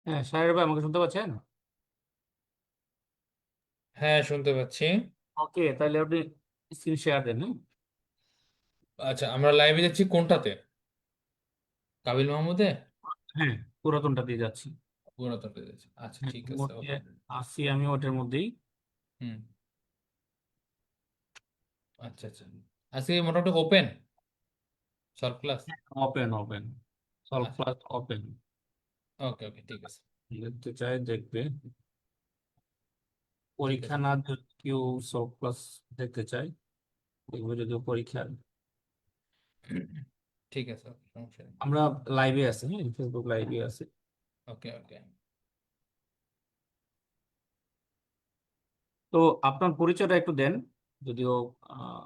হ্যাঁ, সাহের ভাই আমাকে শুনতে পাচ্ছেন? হ্যাঁ, শুনতে পাচ্ছি। ওকে, তাহলে আপনি স্ক্রিন শেয়ার দেন, হ্যাঁ? আচ্ছা, আমরা লাইভে যাচ্ছি কোনটাতে? কাবিল মাহমুদে? হ্যাঁ, পুরাতনটা দিয়ে যাচ্ছি। পুরাতনতে যাচ্ছি, আচ্ছা হ্যাঁ, ঠিক এই আছে, মুহূর্তে ওকে। আসছি আমি ওটার মধ্যেই। হুম। আচ্ছা আচ্ছা, আজকে মোটামুটি ওপেন সব ক্লাস। ওপেন ওপেন, সলভ আচ্ছা, ক্লাস ওপেন। ওকে ওকে, ঠিক আছে। দেখতে চাই, দেখবে। ঠিক পরীক্ষা আছে, না যদি কেউ সলভ ক্লাস দেখতে চাই, দেখবে যদিও পরীক্ষা। ঠিক আছে, ওকে, সমস্যা নেই। আমরা লাইভে আছি, হ্যাঁ, ফেসবুক লাইভে আছি। ওকে ওকে। তো আপনার পরিচয়টা একটু দেন, যদিও আহ,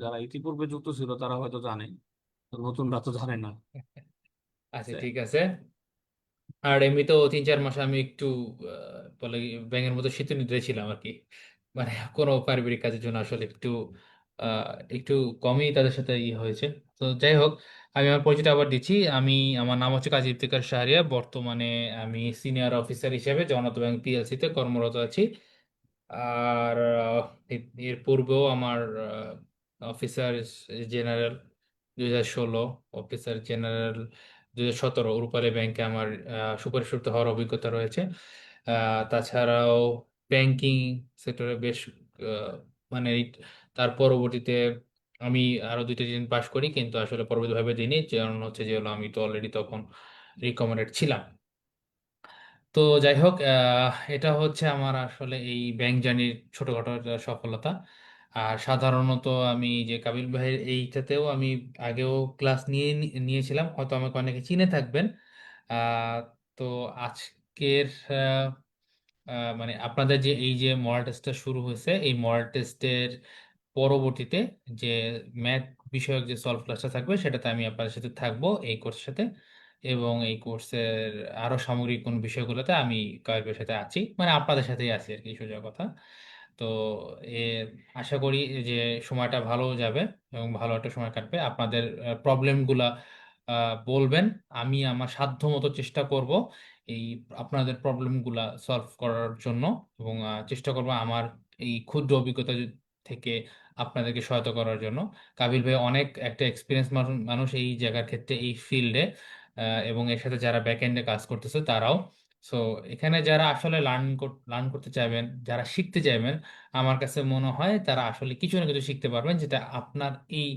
যারা ইতিপূর্বে যুক্ত ছিল তারা হয়তো জানে, তো নতুনরা তো জানে না। আচ্ছা ঠিক আছে। আর এমনিতেও 3-4 মাস আমি একটু বলে ব্যাঙের মতো শীত নিদ্রায় ছিলাম আর কি। মানে কোনো পারিবারিক কাজের জন্য আসলে আহ, একটু কমই তাদের সাথে হয়েছে। তো যাই হোক, আমি আমার পরিচয়টা আবার দিচ্ছি। আমার নাম হচ্ছে কাজী ইফতেখার শাহরিয়ার। বর্তমানে আমি সিনিয়র অফিসার হিসেবে জনতা ব্যাংক পিএলসি তে কর্মরত আছি। আর এর পূর্বেও আমার অফিসার জেনারেল 2016, অফিসার জেনারেল 2017 রূপালী ব্যাংকে আমার সুপারিশপ্রাপ্ত হওয়ার অভিজ্ঞতা রয়েছে। তাছাড়াও ব্যাংকিং সেক্টরে বেশ আহ, মানে তার পরবর্তীতে আমি আরো 2টা দিন পাশ করি, কিন্তু আসলে পরবর্তীভাবে দিইনি, কারণ হচ্ছে যে হলো আমি তো অলরেডি তখন রিকমেন্ডেড ছিলাম। তো যাই হোক, এটা হচ্ছে আমার আসলে এই ব্যাংক জার্নির ছোটখাটো একটা সফলতা। আর সাধারণত আমি যে কাবিল ভাইয়ের এইটাতেও আমি আগেও ক্লাস নিয়েছিলাম, হয়তো আমাকে অনেকে চিনে থাকবেন। আহ, তো আজকের মানে আপনাদের যে এই যে মডেল টেস্টটা শুরু হয়েছে, এই মডেল টেস্টের পরবর্তীতে যে ম্যাথ বিষয়ক যে সলভ ক্লাসটা থাকবে, সেটাতে আমি আপনাদের সাথে থাকবো এই কোর্সের সাথে। এবং এই কোর্সের আরো সামগ্রিক কোন বিষয়গুলোতে আমি কয়েকবার সাথে আছি, মানে আপনাদের সাথেই আছি আর কি, সোজা কথা। তো এ আশা করি যে সময়টা ভালো যাবে এবং ভালো একটা সময় কাটবে। আপনাদের প্রবলেমগুলা বলবেন, আমি আমার সাধ্য মতো চেষ্টা করব এই আপনাদের প্রবলেমগুলা সলভ করার জন্য। এবং চেষ্টা করব আমার এই ক্ষুদ্র অভিজ্ঞতা থেকে আপনাদেরকে সহায়তা করার জন্য। কাবিল ভাই অনেক একটা এক্সপিরিয়েন্স মানুষ এই জায়গার ক্ষেত্রে, এই ফিল্ডে। এবং এর সাথে যারা ব্যাক এন্ডে কাজ করতেছে তারাও। সো এখানে যারা আসলে লার্ন করতে চাইবেন, যারা শিখতে চাইবেন, আমার কাছে মনে হয় তারা আসলে কিছু না কিছু শিখতে পারবেন, যেটা আপনার এই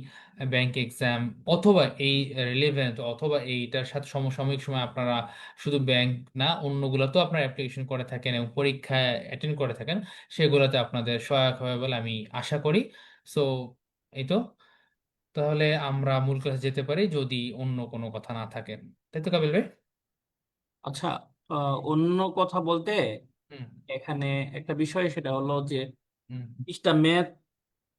ব্যাংক এক্সাম অথবা এই রিলেভেন্ট অথবা এইটার সাথে সমসাময়িক সময় আপনারা শুধু ব্যাংক না, অন্যগুলোতেও আপনারা অ্যাপ্লিকেশন করে থাকেন এবং পরীক্ষা অ্যাটেন্ড করে থাকেন, সেগুলোতে আপনাদের সহায়ক হবে বলে আমি আশা করি। সো এই তো, তাহলে আমরা মূল ক্লাসে যেতে পারি যদি অন্য কোনো কথা না থাকে। তাই তো কাবিল ভাই? আচ্ছা, অন্য কথা বলতে হুম এখানে একটা বিষয়, সেটা হলো যে হুম 20টা ম্যাথ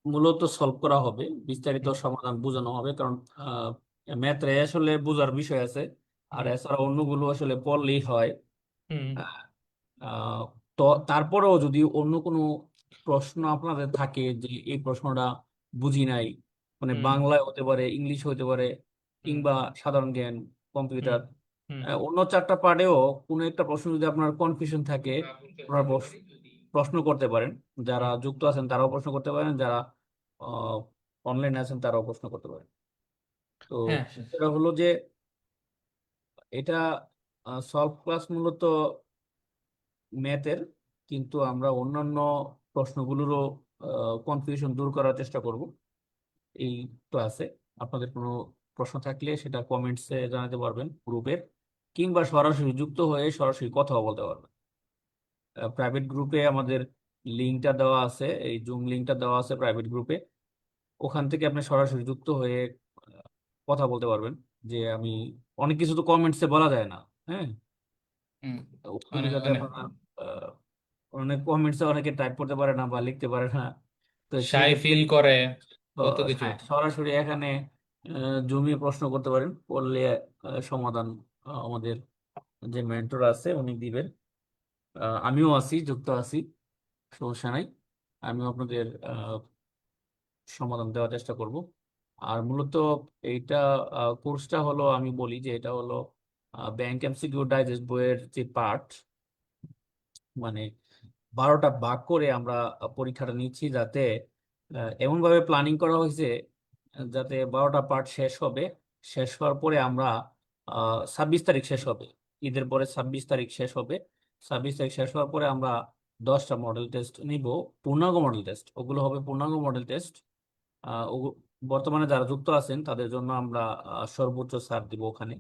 মূলত সলভ করা হবে, বিস্তারিত হুম সমাধান বোঝানো হবে, কারণ ম্যাথ রে আসলে বোঝার বিষয় আছে। আর হুম এছাড়া অন্যগুলো আসলে পড়লেই হয়। হুম আহ, তো তারপরেও যদি অন্য কোনো প্রশ্ন আপনাদের থাকে যে এই প্রশ্নটা বুঝি নাই, মানে হুম বাংলায় হতে পারে, ইংলিশ হতে পারে, হুম কিংবা সাধারণ জ্ঞান, হুম কম্পিউটার, হুম অন্য 4টা পার্টেও কোনো একটা প্রশ্ন যদি আপনার কনফিউশন থাকে, আপনারা প্রশ্ন করতে পারেন। যারা হুম। যুক্ত আছেন তারাও প্রশ্ন করতে পারেন, যারা অনলাইনে আছেন তারাও প্রশ্ন করতে পারেন। তো হ্যাঁ এটা হলো যে এটা সলভ ক্লাস মূলত ম্যাথের, কিন্তু আমরা অন্যান্য প্রশ্নগুলোরও কনফিউশন দূর করার চেষ্টা করব এই ক্লাসে। আপনাদের কোনো প্রশ্ন থাকলে সেটা কমেন্টসে জানাতে পারবেন গ্রুপের, কিংবা সরাসরি যুক্ত হয়ে সরাসরি কথাও বলতে পারবেন। প্রাইভেট গ্রুপে আমাদের লিঙ্কটা দেওয়া আছে, এই জুম লিঙ্কটা দেওয়া আছে প্রাইভেট গ্রুপে। ওখান থেকে আপনি সরাসরি যুক্ত হয়ে আহ, কথা বলতে পারবেন। যে আমি অনেক কিছু তো কমেন্টসে বলা যায় না, হ্যাঁ, হুম। তো ওই মানে জায়গাতে মানে আপনারা অনেক কমেন্টসে অনেকে টাইপ করতে পারে না বা লিখতে পারে না। তো শাই সেক্ষেত্রে ফিল করে কত কিছু। হ্যাঁ, সরাসরি এখানে জমিয়ে প্রশ্ন করতে পারেন, করলে সমাধান আমাদের যে মেন্টর আছে উনি দিবেন। আমিও আছি, যুক্ত আছি, সমস্যা নাই। আমিও আপনাদের সমাধান দেওয়ার চেষ্টা করব। আর মূলত এইটা কোর্সটা হলো, আমি বলি যে এটা হলো ব্যাংক এমসিকিউ ডাইজেস্ট বইয়ের যে পার্ট, মানে 12টা ভাগ করে আমরা পরীক্ষাটা নিচ্ছি, যাতে এমন ভাবে প্ল্যানিং করা হয়েছে যাতে 12টা পার্ট শেষ হবে। শেষ হওয়ার পরে আমরা 26 তারিখ শেষ হবে, ঈদের পরে 26 তারিখ শেষ হবে। 26 তারিখ শেষ হওয়ার পরে আমরা 10টা মডেল টেস্ট নিব, পূর্ণাঙ্গ মডেল টেস্ট, ওগুলো হবে পূর্ণাঙ্গ মডেল টেস্ট। বর্তমানে যারা যুক্ত আছেন তাদের জন্য আমরা সর্বোচ্চ ছাড় দিব ওখানে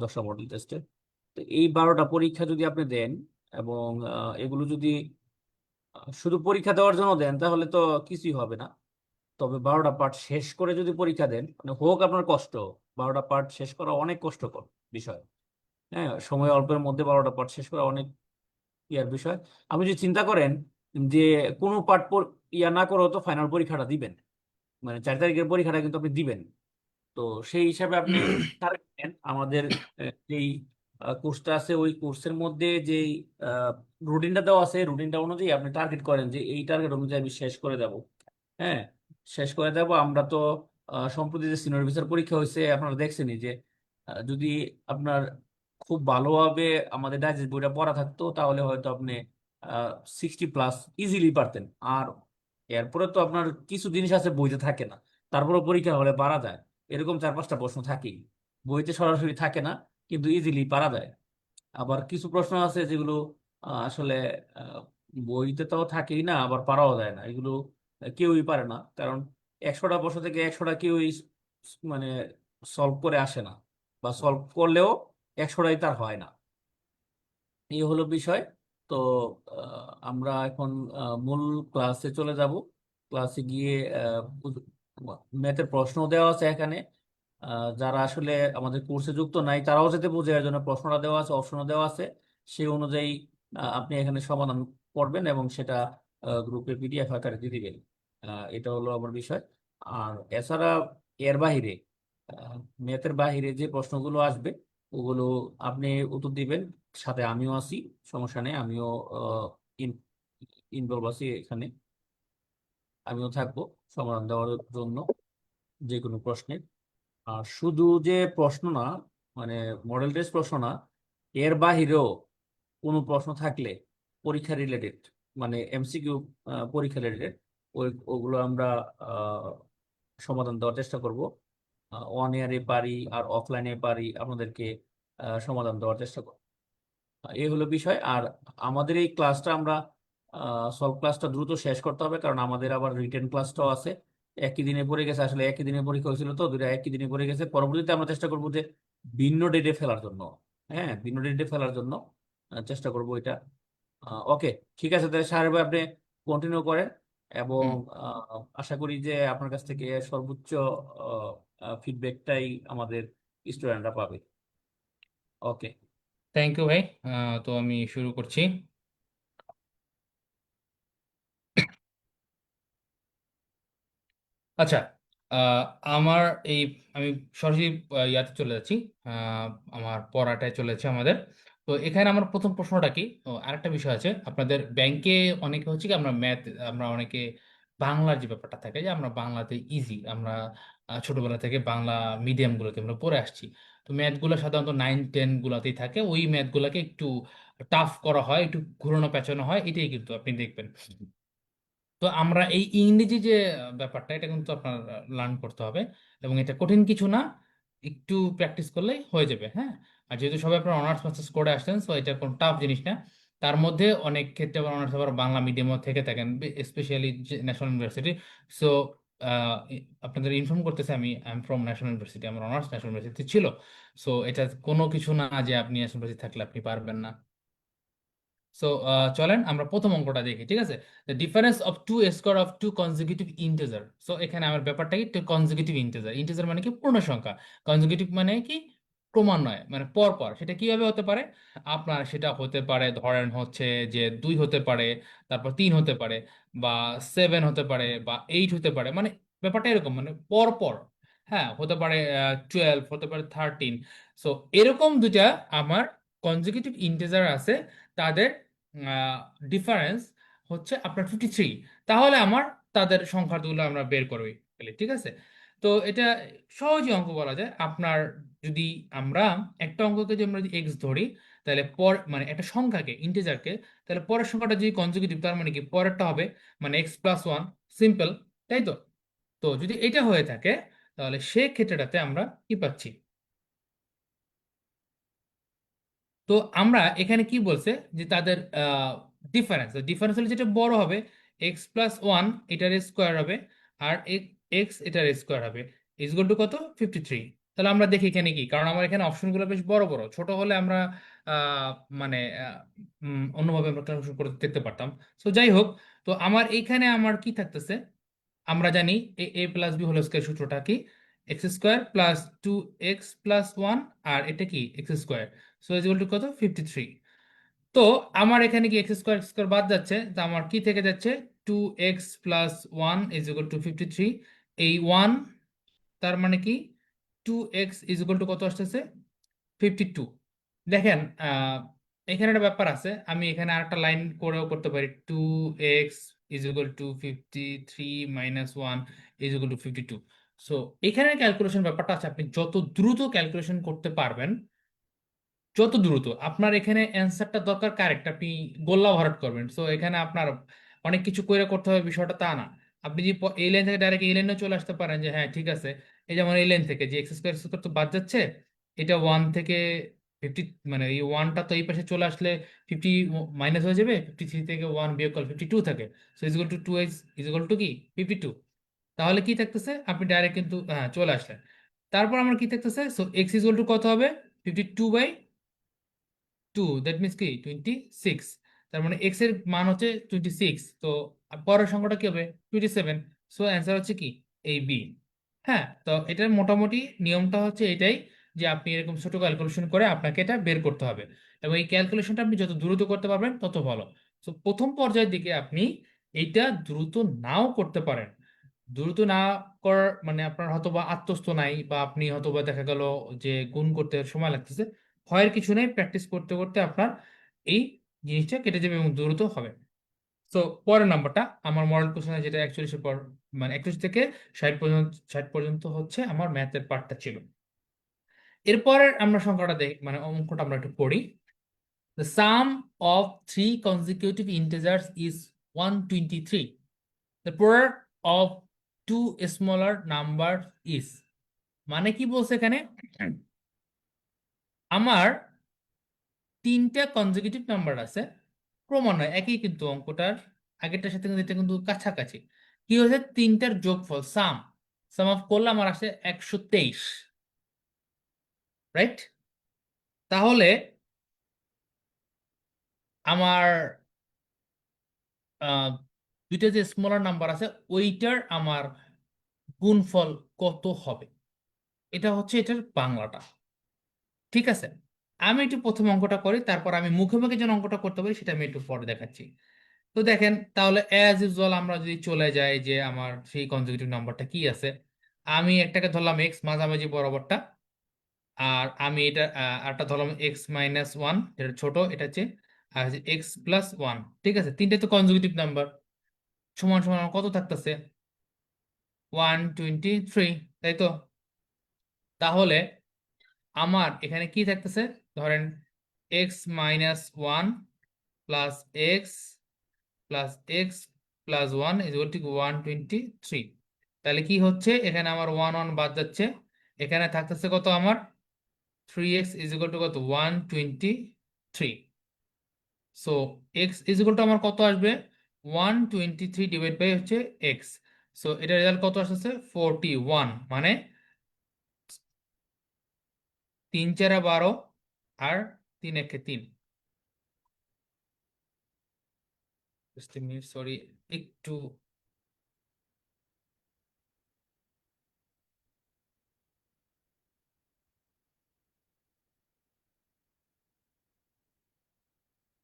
10টা মডেল টেস্টে। তো এই 12টা পরীক্ষা যদি আপনি দেন এবং এগুলো যদি শুধু পরীক্ষা দেওয়ার জন্য দেন তাহলে তো কিছুই হবে না। তবে 12টা পার্ট শেষ করে যদি পরীক্ষা দেন, মানে হোক আপনার কষ্ট, 12টা পার্ট শেষ করা অনেক কষ্টকর বিষয়। হ্যাঁ, সময় অল্পের মধ্যে 12টা পার্ট শেষ করা অনেক ইয়ার বিষয়। আপনি যদি চিন্তা করেন যে কোনো পার্ট ইয়া না করেও তো ফাইনাল পরীক্ষাটা দিবেন, মানে 4 তারিখের পরীক্ষাটা কিন্তু আপনি দিবেন। তো সেই হিসাবে আপনি টার্গেট নেন। আমাদের যেই কোর্সটা আছে ওই কোর্সের মধ্যে যেই রুটিনটা দেওয়া আছে, রুটিনটা অনুযায়ী আপনি টার্গেট করেন যে এই টার্গেট অনুযায়ী আমি শেষ করে দেব। হ্যাঁ, শেষ করে দেব। আমরা তো সম্প্রতি যে সিনিয়র অফিসার পরীক্ষা হয়েছে আপনারা দেখছেনই যে যদি আপনার খুব ভালোভাবে আমাদের ডাইজেস্ট বইটা পড়া থাকতো তাহলে হয়তো আপনি 60+ ইজিলি পারতেন। আর এরপরে তো আপনার কিছু জিনিস আছে বইতে থাকে না, তারপরে পরীক্ষা হলে পারা যায়। এরকম 4-5টা প্রশ্ন থাকেই, বইতে সরাসরি থাকে না কিন্তু ইজিলি পারা যায়। আবার কিছু প্রশ্ন আছে যেগুলো আসলে আহ, বইতে তো থাকেই না, আবার পারাও যায় না। এগুলো কেউই পারে না, কারণ 100টা প্রশ্ন থেকে 100টা কেউই মানে সলভ করে আসে না, বা সলভ করলেও 100টাই তার হয় না। এই হলো বিষয়। তো আমরা এখন মূল ক্লাসে চলে যাব। ক্লাসে গিয়ে ম্যাথের প্রশ্ন দেওয়া আছে এখানে। যারা আসলে আমাদের কোর্সে যুক্ত নাই তারাও যাতে বোঝে এর জন্য প্রশ্নটা দেওয়া আছে, অপশনও দেওয়া আছে। সেই অনুযায়ী আপনি এখানে সমাধান করবেন এবং সেটা গ্রুপে পিডিএফ আকারে দিয়ে দিবেন। এটা হলো আমার বিষয়। আর এছাড়া এর বাহিরে ম্যাথের বাহিরে যে প্রশ্নগুলো আসবে ওগুলো আপনি উত্তর দিবেন। সাথে আমিও আছি, সমস্যা নেই, আমিও ইনভলভ আছি এখানে। আমিও থাকবো সমাধান দেওয়ার জন্য যে কোনো প্রশ্নের। আর শুধু যে প্রশ্ন না, মানে মডেল টেস্ট প্রশ্ন না, এর বাহিরেও কোনো প্রশ্ন থাকলে পরীক্ষা রিলেটেড, মানে এমসিকিউ পরীক্ষা রিলেটেড, ওগুলো আমরা আহ, সমাধান দেওয়ার চেষ্টা করব। অন এয়ারে পারি আর অফলাইনে পারি আপনাদেরকে সমাধান দেওয়ার চেষ্টা করব। এই হলো বিষয়। আর আমাদের এই ক্লাসটা আমরা সলভ ক্লাসটা দ্রুত শেষ করতে হবে, কারণ আমাদের আবার রিটেন ক্লাসটাও আছে। একই দিনে পড়ে গেছে, আসলে একই দিনে পরীক্ষা হয়েছিল তো দুটা একই দিনে পড়ে গেছে। পরবর্তীতে আমরা চেষ্টা করবো যে ভিন্ন ডেটে ফেলার জন্য। হ্যাঁ, ভিন্ন ডেটে ফেলার জন্য চেষ্টা করবো এটা। ওকে, ঠিক আছে, তাহলে সাহেব ভাই আপনি কন্টিনিউ করেন। এবং হুম। আশা করি যে আপনার কাছ থেকে সর্বোচ্চ ফিডব্যাকটাই আমাদের স্টুডেন্টরা পাবে। ওকে। থ্যাংক ইউ ভাই। তো আমি শুরু করছি। আচ্ছা, আহ, আমার এই আমি সরাসরি ইয়াতে চলে যাচ্ছি। আহ, আমার পড়াটায় চলে যাচ্ছে আমাদের। তো এখানে আমার প্রথম প্রশ্নটা কি, আরেকটা বিষয় আছে আপনাদের ব্যাংকে। অনেকে হচ্ছে কি আমরা ম্যাথ, আমরা অনেকে বাংলার যে ব্যাপারটা থাকে যে আমরা বাংলাতে ইজি, আমরা ছোটবেলা থেকে বাংলা মিডিয়াম গুলোতে আমরা পড়ে আসছি। তো ম্যাথ গুলো সাধারণত 9-10 গুলাতেই থাকে, ওই ম্যাথ গুলাকে একটু টাফ করা হয়, একটু ঘুরানো পেঁচানো হয়, এটাই কিন্তু আপনি দেখবেন। তো আমরা এই ইংরেজি যে ব্যাপারটা, এটা কিন্তু আপনার লার্ন করতে হবে, এবং এটা কঠিন কিছু না, একটু প্র্যাকটিস করলেই হয়ে যাবে। হ্যাঁ, আর যেহেতু সবাই আপনার অনার্স মাস্টার্স করে আসছেন, সো এটা কোনো টাফ জিনিস না। তার মধ্যে অনেক ক্ষেত্রে আবার অনার্স আবার বাংলা মিডিয়ামও থেকে থাকেন, স্পেশালি ন্যাশনাল ইউনিভার্সিটি। সো আপনাদের ইনফর্ম করতেছে, আমি I am from national university, আমার অনার্স ন্যাশনাল ইউনিভার্সিটি ছিল। সো এটা কোনো কিছু না যে আপনি ন্যাশনাল ইউনিভার্সিটি থাকলে আপনি পারবেন না। সো চলেন আমরা প্রথম অঙ্কটা দেখি, ঠিক আছে। The difference of two square of two consecutive integer. So এখানে আমার ব্যাপারটা কি, কনজিকিউটিভ ইন্টিজার। ইন্টিজার মানে কি, পূর্ণ সংখ্যা। কনজিকিউটিভ মানে কি, ক্রমান্বয়ে, মানে পর পর। সেটা কিভাবে হতে পারে? আপনার সেটা হতে পারে, ধরেন হচ্ছে যে 2 হতে পারে, তারপর 3 হতে পারে, বা 7 হতে পারে, বা 8 হতে পারে, মানে ব্যাপারটা এরকম, মানে পর পর। হ্যাঁ, হতে পারে 12, হতে পারে 13। সো এরকম দুইটা আমার কনজিকিউটিভ ইন্টিজার আছে, তাদের ডিফারেন্স হচ্ছে আপনার 53। তাহলে আমার তাদের সংখ্যাগুলো আমরা বের করবই ফেলি, ঠিক আছে। তো এটা সহজই অঙ্ক বলা যায় আপনার। যদি আমরা একটা অঙ্ককে যদি আমরা এক্স ধরি, তাহলে পর মানে একটা সংখ্যাকে ইন্টিজারকে, তাহলে পরের সংখ্যাটা যদি কনজিকিউটিভ, তার মানে কি পরেরটা হবে মানে এক্স প্লাস ওয়ান, সিম্পল, তাই তো? তো যদি এটা হয়ে থাকে তাহলে সে ক্ষেত্রটাতে আমরা কি পাচ্ছি? তো আমরা এখানে কি বলছে যে তাদের ডিফারেন্স ডিফারেন্স হলে যেটা বড় হবে, এক্স প্লাস ওয়ান এটার স্কোয়ার হবে, আর এক্স এটার স্কোয়ার হবে, ইজগুল টু কত? 53। তাহলে আমরা দেখি এখানে কি, কারণ আমার এখানে অপশনগুলো বেশ বড় বড়, ছোট হলে আমরা আহ, মানে অন্যভাবে আমরা ক্যালকুলেশন করে দেখতে পারতাম। তো যাই হোক, তো আমার এইখানে আমার কি থাকতেছে, আমরা জানি a a plus b whole square সূত্রটা কি, x square plus 2x plus one, আর এটা কি x square, so is equal to কত? 53। তো আমার এখানে কি এক্স স্কোয়ার বাদ যাচ্ছে, তো আমার কি থেকে যাচ্ছে? 2x plus 1 is equal two 53। এই ওয়ান, তার মানে কি 2x ইজ ইকুয়াল টু কত আসতেছে? 52। দেখেন, এখানে একটা ব্যাপার আছে, আমি এখানে আরেকটা লাইন করেও করতে পারি, 2x is equal two 53 minus 1 is equal two 52। So এখানে ক্যালকুলেশন ব্যাপারটা আছে, আপনি যত দ্রুত ক্যালকুলেশন করতে পারবেন, যত দ্রুত আপনার এখানে অ্যান্সারটা দরকার কারেক্ট, আপনি গোল্লা ভরাট করবেন। সো এখানে আপনার অনেক কিছু করে করতে হবে বিষয়টা তা না। আপনি যদি এই লাইন থেকে ডাইরেক্ট এই লাইনে চলে আসতে পারেন যে হ্যাঁ ঠিক আছে, এই যেমন এই লাইন থেকে যে এক্স স্কোয়ার তো বাদ যাচ্ছে, এটা ওয়ান থেকে 50, মানে এই ওয়ানটা তো এই পাশে চলে আসলে 50 মাইনাস হয়ে যাবে, 53 থেকে ওয়ান বিয়োগ করলে 52 থাকে। So is equal two 2x is equal two কি 52। তাহলে কি থাকতেছে, আপনি ডাইরেক্ট কিন্তু হ্যাঁ চলে আসলেন। তারপর আমার কি থাকতেছে, so x is equal to কত হবে? 52/2, দ্যাট মিনস কি 26। তার মানে এক্স এর মান হচ্ছে 26, তো পরের সংখ্যাটা কি হবে? 27। সো অ্যান্সার হচ্ছে কি এই বি। হ্যাঁ, তো এটার মোটামুটি নিয়মটা হচ্ছে এটাই, যে আপনি এরকম ছোট ক্যালকুলেশন করে আপনাকে এটা বের করতে হবে, এবং এই ক্যালকুলেশনটা আপনি যত দ্রুত করতে পারবেন তত ভালো। তো প্রথম পর্যায়ের দিকে আপনি এইটা দ্রুত নাও করতে পারেন, দ্রুত না করার মানে আপনার হয়তো বা আত্মস্থ নাই, বা আপনি হয়তো বা দেখা গেল যে গুণ করতে সময় লাগতেছে, ভয়ের কিছু নেই, প্র্যাকটিস করতে করতে আপনার এই জিনিসটা কেটে যাবে এবং দ্রুত হবে। তো পরের নাম্বারটা আমার মডেল কোশ্চেনে, যেটা 41 পর মানে 41 থেকে 60 পর্যন্ত হচ্ছে আমার ম্যাথের পার্টটা ছিল। এরপরে আমরা সংখ্যাটা দেখ মানে অঙ্কটা আমরা একটু পড়ি। The sum of three consecutive integers is 123. The product of two smaller numbers is, মানে কি বলছে এখানে, আমার তিনটা কনজিকিউটিভ নাম্বার আছে, ক্রমান্বয়ে একই কিন্তু অঙ্কটার আগেরটার সাথে কিন্তু এটা কিন্তু কাছাকাছি। কি হয়েছে, তিনটার যোগফল সাম, সাম অফ করলে আমার আসে 123, রাইট? তাহলে আমার আহ, দুইটা যে স্মলার নাম্বার আছে ওইটার আমার গুণফল কত হবে, এটা হচ্ছে এটার বাংলাটা। ঠিক আছে, আমি একটু প্রথম অঙ্কটা করি, তারপর আমি মুখে মুখে যেন অঙ্কটা করতে পারি সেটা আমি একটু পরে দেখাচ্ছি। তো দেখেন, তাহলে অ্যাজ ইউজুয়াল আমরা যদি চলে যাই যে আমার সেই কনজিকিউটিভ নাম্বারটা কি আছে, আমি একটাকে ধরলাম এক্স মাঝামাঝি বরাবরটা, আর আমি এটা আরটা ধরলাম x-1, যেটা ছোট, এটা হচ্ছে, আর হচ্ছে x+1। ঠিক আছে, তিনটে তো কনজিকিউটিভ নাম্বার, সমান সমান আমার কত থাকতেছে? 123, তাই তো? তাহলে আমার এখানে কি থাকতেছে, ধরেন x-1 plus x plus x plus one is equal two 123। তাহলে কি হচ্ছে, এখানে আমার ওয়ান ওয়ান বাদ যাচ্ছে, এখানে থাকতেছে কত আমার? 3x ইজ ইকুয়াল টু কত? 123। So x is equal two আমার কত আসবে? 123 ডিভাইড বাই হচ্ছে এক্স। সো এটা রেজাল্ট কত আসছে? 41, মানে 3 4 12, আর 3 1 3। সরি, একটু,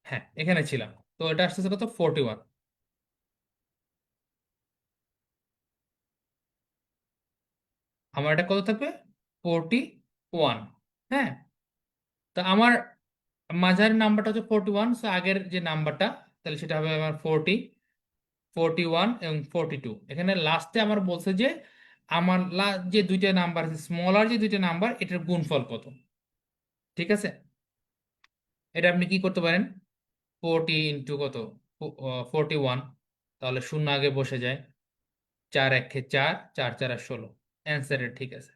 হ্যাঁ এখানে ছিলাম। তো এটা আসতেছে কত? 41। আমার এটা কত থাকবে? 41। হ্যাঁ, তা আমার মাঝারি নাম্বারটা হচ্ছে 41, সো আগের যে নাম্বারটা, তাহলে সেটা হবে আমার 40, 41 এবং 42। এখানে লাস্টে আমার বলছে যে আমার যে দুইটা নাম্বার আছে, স্মলার যে দুইটা নাম্বার, এটার গুণফল কত। ঠিক আছে, এটা আপনি কি করতে পারেন, 40 × কত, 41, তাহলে শূন্য আগে বসে যায়, 4 × 1 = 4, 4 × 4 = 16, অ্যান্সারের। ঠিক আছে,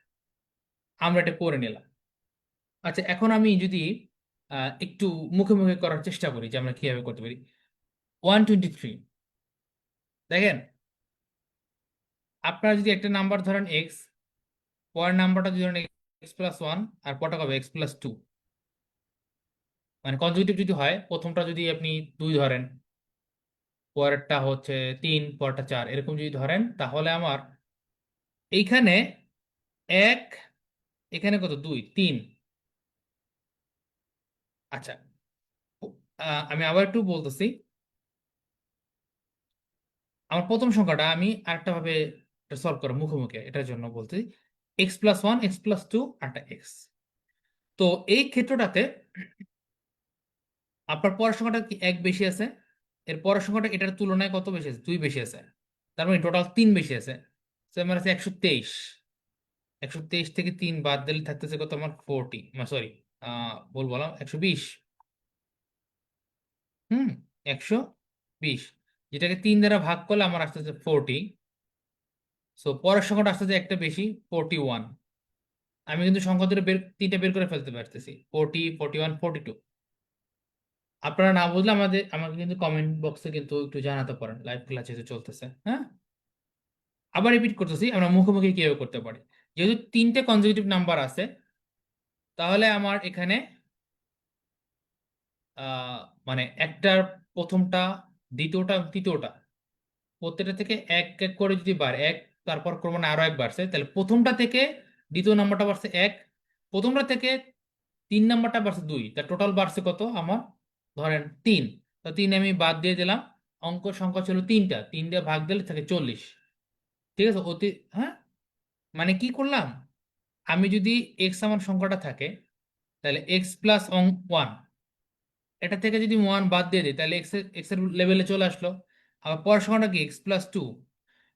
আমরা এটা করে নিলাম। আচ্ছা, এখন আমি যদি একটু মুখে মুখে করার চেষ্টা করি যে আমরা কিভাবে করতে পারি। 123, দেখেন, আপনারা যদি একটা নাম্বার ধরেন এক্স, পরের নাম্বারটা যদি ধরেন x+1, আর পরটা হবে x+2, মানে কনজিকিউটিভ যদি হয়, প্রথমটা যদি আপনি 2 ধরেন, পরেরটা হচ্ছে 3, পরেরটা 4, এরকম যদি ধরেন, তাহলে আমার এইখানে 1, এখানে কত, 2, 3। আচ্ছা, আমি আবার একটু বলতেছি। আমার প্রথম সংখ্যাটা আমি আরেকটা ভাবে সলভ করা মুখোমুখি, এটার জন্য বলতে, x+1, x+2, আরটা এক্স। তো এই ক্ষেত্রটাতে আপনার পরের সংখ্যাটা কি 1 বেশি আছে, এর পরের সংখ্যাটা এটার তুলনায় কত বেশি আছে, 2 বেশি আছে, তার মানে টোটাল 3 বেশি আছে। তো আমার আছে 123। 123 থেকে 3 বাদ দিলে থাকতেছে কত আমার, 40, সরি, ভুল বললাম, 120। হুম, 120, যেটাকে 3 দ্বারা ভাগ করলে আমার আসতেছে 40। সো পরের সংখ্যাটা আসতেছে একটা বেশি, 41। আমি কিন্তু সংখ্যা দুটো তিনটা বের করে ফেলতে পারতেছি, 40, 41, 42। আপনারা না বুঝলে আমাকে কিন্তু কমেন্ট বক্সে কিন্তু একটু জানাতে পারেন, লাইভ ক্লাস যেহেতু চলতেছে। হ্যাঁ, আবার রিপিট করতেছি, আমরা মুখোমুখি কিভাবে করতে পারি। যেহেতু তিনটে কনজিকিউটিভ নাম্বার আছে, তাহলে আমার এখানে আহ মানে একটার প্রথমটা, দ্বিতীয়টা, তৃতীয়টা, প্রত্যেকটা থেকে এক এক করে যদি বাড়ে, এক, তারপর ক্রমে আরো এক বাড়ছে, তাহলে প্রথমটা থেকে দ্বিতীয় নাম্বারটা বাড়ছে 1, প্রথমটা থেকে 3 নাম্বারটা বাড়ছে 2, তা টোটাল বাড়ছে কত আমার, ধরেন 3। তো 3 আমি বাদ দিয়ে দিলাম, অঙ্ক সংখ্যা ছিল 3টা, 3 দিয়ে ভাগ দিলে থাকে 40। ঠিক আছে, হ্যাঁ, মানে কি করলাম, আমি যদি এক্স আমার সংখ্যাটা থাকে, তাহলে x+1, এটা থেকে যদি 1 বাদ দিয়ে দিই, তাহলে এক্স এর লেভেলে চলে আসলো। আবার পরের সংখ্যাটা কি, x+2,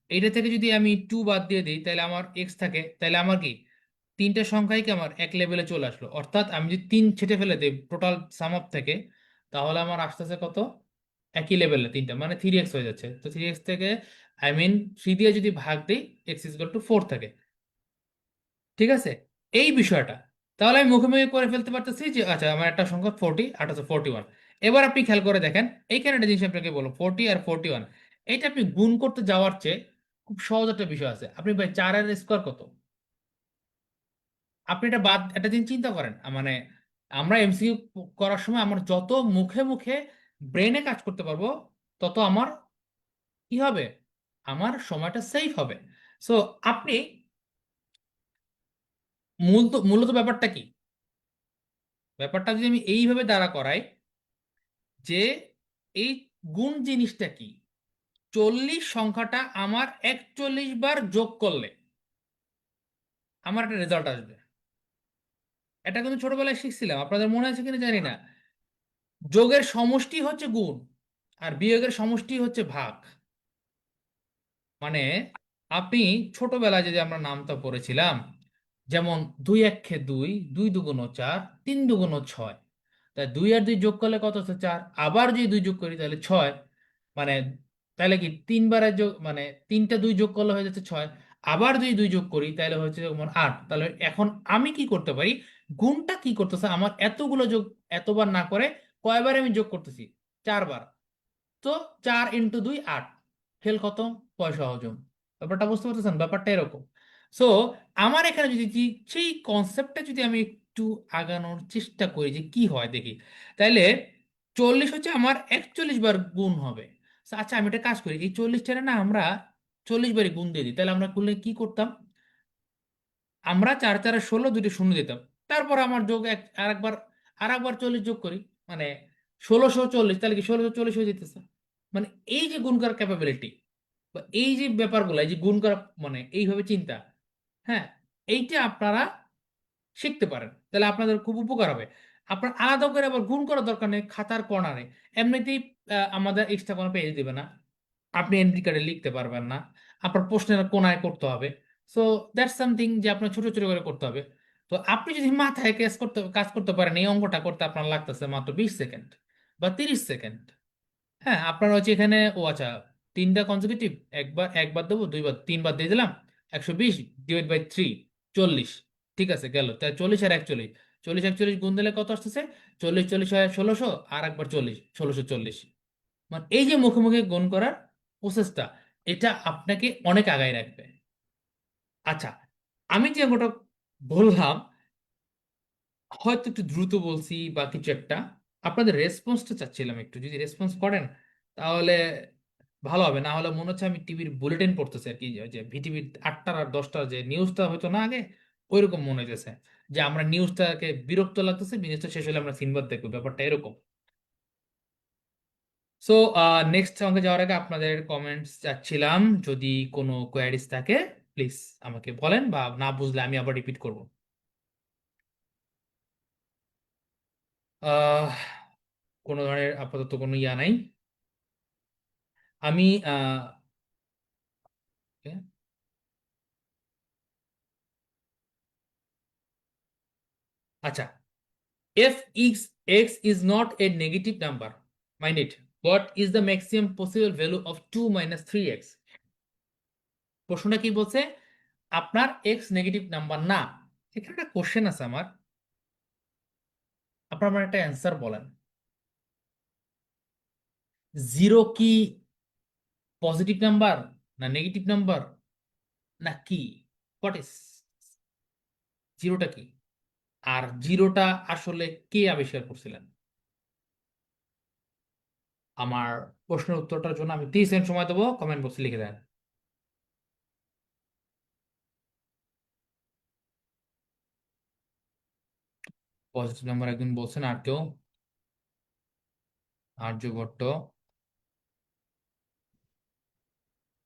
এইটা থেকে যদি আমি 2 বাদ দিয়ে দিই, তাহলে আমার এক্স থাকে, তাহলে আমার কি, তিনটে সংখ্যাই কি আমার এক লেভেলে চলে আসলো। অর্থাৎ আমি যদি 3 ছেটে ফেলে দিই টোটাল সাম আপ থেকে, তাহলে আমার আসতেছে কত, একই লেভেলে তিনটা, মানে 3x হয়ে যাচ্ছে। তো 3x থেকে, আই মিন 3 দিয়ে যদি ভাগ দিই, x = 4 থাকে। ঠিক আছে, এই বিষয়টা, তাহলে আমি মুখে মুখে করে ফেলতে পারতেছি যে আচ্ছা আমার একটা সংখ্যা 40, আর হচ্ছে 41। এবার আপনি খেয়াল করে দেখেন, এইখানে একটা জিনিস আপনাকে বলো, 40 আর 41, এটা আপনি গুণ করতে যাওয়ার চেয়ে খুব সহজ একটা বিষয় আছে। আপনি ভাই 4 এর স্কোয়ার কত, আপনি এটা বাদ, একটা দিন চিন্তা করেন। মানে আমরা এমসিকিউ করার সময় আমার যত মুখে মুখে ব্রেনে কাজ করতে পারবো, তত আমার কি হবে, আমার সময়টা সেভ হবে। সো আপনি মূলত ব্যাপারটা কি, ব্যাপারটা যদি আমি এইভাবে দাঁড়া করাই, যে এই গুণ জিনিসটা কি, 40 সংখ্যাটা আমার 41 বার যোগ করলে আমার একটা রেজাল্ট আসবে। এটা কিন্তু ছোটবেলায় শিখছিলাম, আপনাদের মনে আছে কিনা জানি না। যোগের সমষ্টি হচ্ছে গুণ, আর বিয়োগের সমষ্টি হচ্ছে ভাগ। মানে আপনি ছোটবেলায় যদি আমরা নামটা পড়েছিলাম, যেমন 2 × 1 = 2, 2 × 2 = 4, 3 × 2 = 6, তাই 2 আর 2 যোগ করলে কত হচ্ছে, 4। আবার যদি 2 যোগ করি তাহলে 6, মানে তাহলে কি 3 বারের যোগ, মানে 3টা 2 যোগ করলে হয়ে যাচ্ছে 6। আবার যদি 2 যোগ করি তাহলে হচ্ছে যেমন 8। তাহলে এখন আমি কি করতে পারি, গুণটা কি করতেছে আমার, এতগুলো যোগ এতবার না করে কয়বার আমি যোগ করতেছি, 4 বার। তো 4 × 2 = 8, খেল কত, পয়সা হজম। ব্যাপারটা বুঝতে পারতেছেন, ব্যাপারটা এরকম। সো আমার এখানে যদি সেই কনসেপ্টটা যদি আমি একটু আগানোর চেষ্টা করি যে কি হয় দেখি, তাইলে 40 হচ্ছে আমার 41 বার গুণ হবে। So, আচ্ছা, আমি একটা কাজ করি, এই 40টারে না আমরা 40 বারই গুণ দিয়ে দিই, তাহলে আমরা করলে কি করতাম, আমরা 4 × 4 = 16, দুইটা শূন্য দিতাম, তারপর আমার যোগ আর একবার 40 যোগ করি, মানে 1640, তাহলে কি 1640 হয়ে যেতেছে। মানে এই যে গুণ করার ক্যাপাবিলিটি, বা এই যে ব্যাপারগুলো, এই যে গুণ করা, মানে এইভাবে চিন্তা, হ্যাঁ, এইটা আপনারা শিখতে পারেন, তাহলে আপনাদের খুব উপকার হবে। আপনার আলাদা করে আবার গুণ করার দরকার নেই খাতার কর্নারে, এমনিতেই আমাদের এক্সট্রা কোনো পেজ দিবে না, আপনি এন্ট্রি কার্ডে লিখতে পারবেন না, আপনার প্রশ্নের কোনায় করতে হবে। সো দ্যাটস সামথিং যে আপনার ছোট ছোট করে করতে হবে। তো আপনি যদি মাথায় কাজ করতে পারেন, এই অঙ্কটা করতে আপনার লাগতেছে মাত্র 20 সেকেন্ড বা 30 সেকেন্ড। হ্যাঁ, আপনার হচ্ছে এখানে, ও আচ্ছা, তিনটা কনজিকিউটিভ, একবার একবার দেবো, দুইবার, তিনবার দিয়ে দিলাম, 120 / 3, 40। ঠিক আছে, গেল। তাই 40 আর 41, 40 41 গুণ দিলে কত আসতেছে? 40 40 হয় 1600, আর একবার 40, 1640। মানে এই যে মুখে মুখে গুণ করার প্রসেসটা, এটা আপনাকে অনেক আগায় রাখবে। আচ্ছা, আমি যে অঙ্কটা বললাম, হয়তো একটু দ্রুত বলছি বা কিছু একটা, আপনাদের রেসপন্সটা চাচ্ছিলাম একটু, যদি রেসপন্স করেন তাহলে ভালো হবে। না হলে মনে হচ্ছে আমি টিভির বুলেটিন পড়তেছি আর কি, যে ভিটিভির 8টার আর 10টার যে নিউজটা হয়তো না আগে, ওইরকম মনে হইতেছে যে আমরা নিউজটাকে বিরক্ত লাগতেছে, নিউজটা শেষ হলে আমরা সিনবাদ দেখবো, ব্যাপারটা এরকম। সো নেক্সট অঙ্কে যাওয়ার আগে আপনাদের কমেন্টস চাচ্ছিলাম, যদি কোনো কোয়ারিজ থাকে প্লিজ আমাকে বলেন, বা না বুঝলে আমি আবার রিপিট করব। আহ কোনো ধরনের আপাতত কোনো ইয়া নাই। আমি okay, আচ্ছা, if x is not a negative number, mind it, what is the maximum possible value of 2 minus 3x? প্রশ্নটা কি বলছে? আপনার x নেগেটিভ নাম্বার না। এখানে একটা কোশ্চেন আছে আমার, আপনার আমার একটা অ্যান্সার বলেন। জিরো কি পজিটিভ নাম্বার, না নেগেটিভ নাম্বার, না কি? হোয়াট ইজ জিরোটা কি? আর জিরোটা আসলে কে আবিষ্কার করছিলেন? আমার প্রশ্নের উত্তরটার জন্য আমি 30 সেকেন্ড সময় দেবো, কমেন্ট বক্সে লিখে দেন। পজিটিভ নাম্বার একজন বলছেন, আর কেউ? আর্যভট্ট।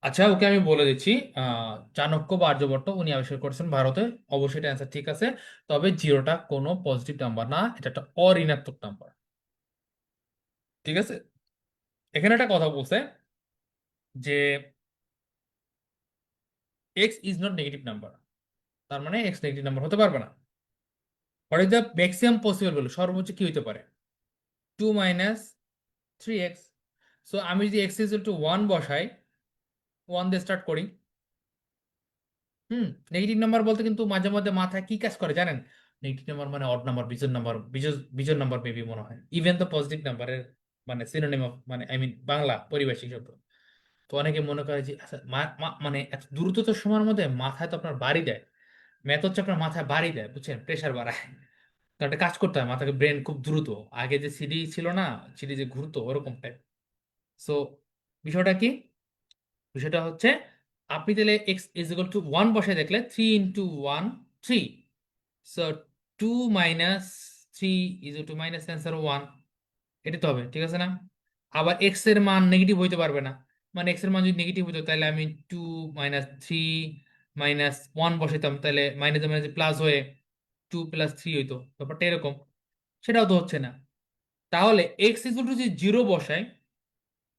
আচ্ছা, ওকে আমি বলে দিচ্ছি। চাণক্য বা আর্যভট্ট, উনি আবিষ্কার করেছেন ভারতে। অবশ্যই এটা অ্যান্সার ঠিক আছে। তবে জিরোটা কোনো পজিটিভ নাম্বার না, এটা একটা অঋণাত্মক নাম্বার। ঠিক আছে, এখানে একটা কথা বলছে যে x is not negative number, তার মানে এক্স নেগেটিভ নাম্বার হতে পারবে না। What is the maximum possible value, সর্বোচ্চ কি হতে পারে? 2 - 3x। সো আমি যদি এক্স ইজ টু 1 বসাই, 1 দিয়ে স্টার্ট করি। হুম, নেগেটিভ নাম্বার বলতে কিন্তু মাঝে মধ্যে মাথায় কি কাজ করে জানেন? নেগেটিভ নাম্বার মানে অড নাম্বার, বিজোড় নাম্বার, বিজোড় নাম্বার মেবি মনে হয়। ইভেন তো পজিটিভ নাম্বারের মানে সিনোনিম অফ, মানে আই মিন বাংলা পরিভাষিক শব্দ। তো অনেকে মনে করে যে আচ্ছা, মানে এত দ্রুততর সময়ের মধ্যে মাথায় তো আপনার বাড়ি দেয়। ম্যাথ হচ্ছে আপনার মাথায় বাড়ি দেয়, বুঝছেন, প্রেশার বাড়ায়। তো একটা কাজ করতে হয়, মাথাকে ব্রেন খুব দ্রুত, আগে যে সিডি ছিল না, সিডি যে ঘুরতো ওরকম টাইপ। সো বিষয়টা কি? বিষয়টা হচ্ছে, আপনি তাহলে এক্স ইজ ইকুয়াল টু 1 বসে দেখলে 3 × 1, 3। So 2 - 3 is two minus answer 1। এটা তো হবে, ঠিক আছে না? আবার এক্স এর মান নেগেটিভ হইতে পারবে না। মানে এক্স এর মান যদি নেগেটিভ হতো, তাহলে আমি 2 - 3 - 1 বসাইতাম, তাহলে মাইনাস মাইনাস প্লাস হয়ে 2 + 3 হইতো। ব্যাপারটা এরকম। সেটাও তো হচ্ছে না। তাহলে এক্স ইকুয়াল টু যদি জিরো বসাই,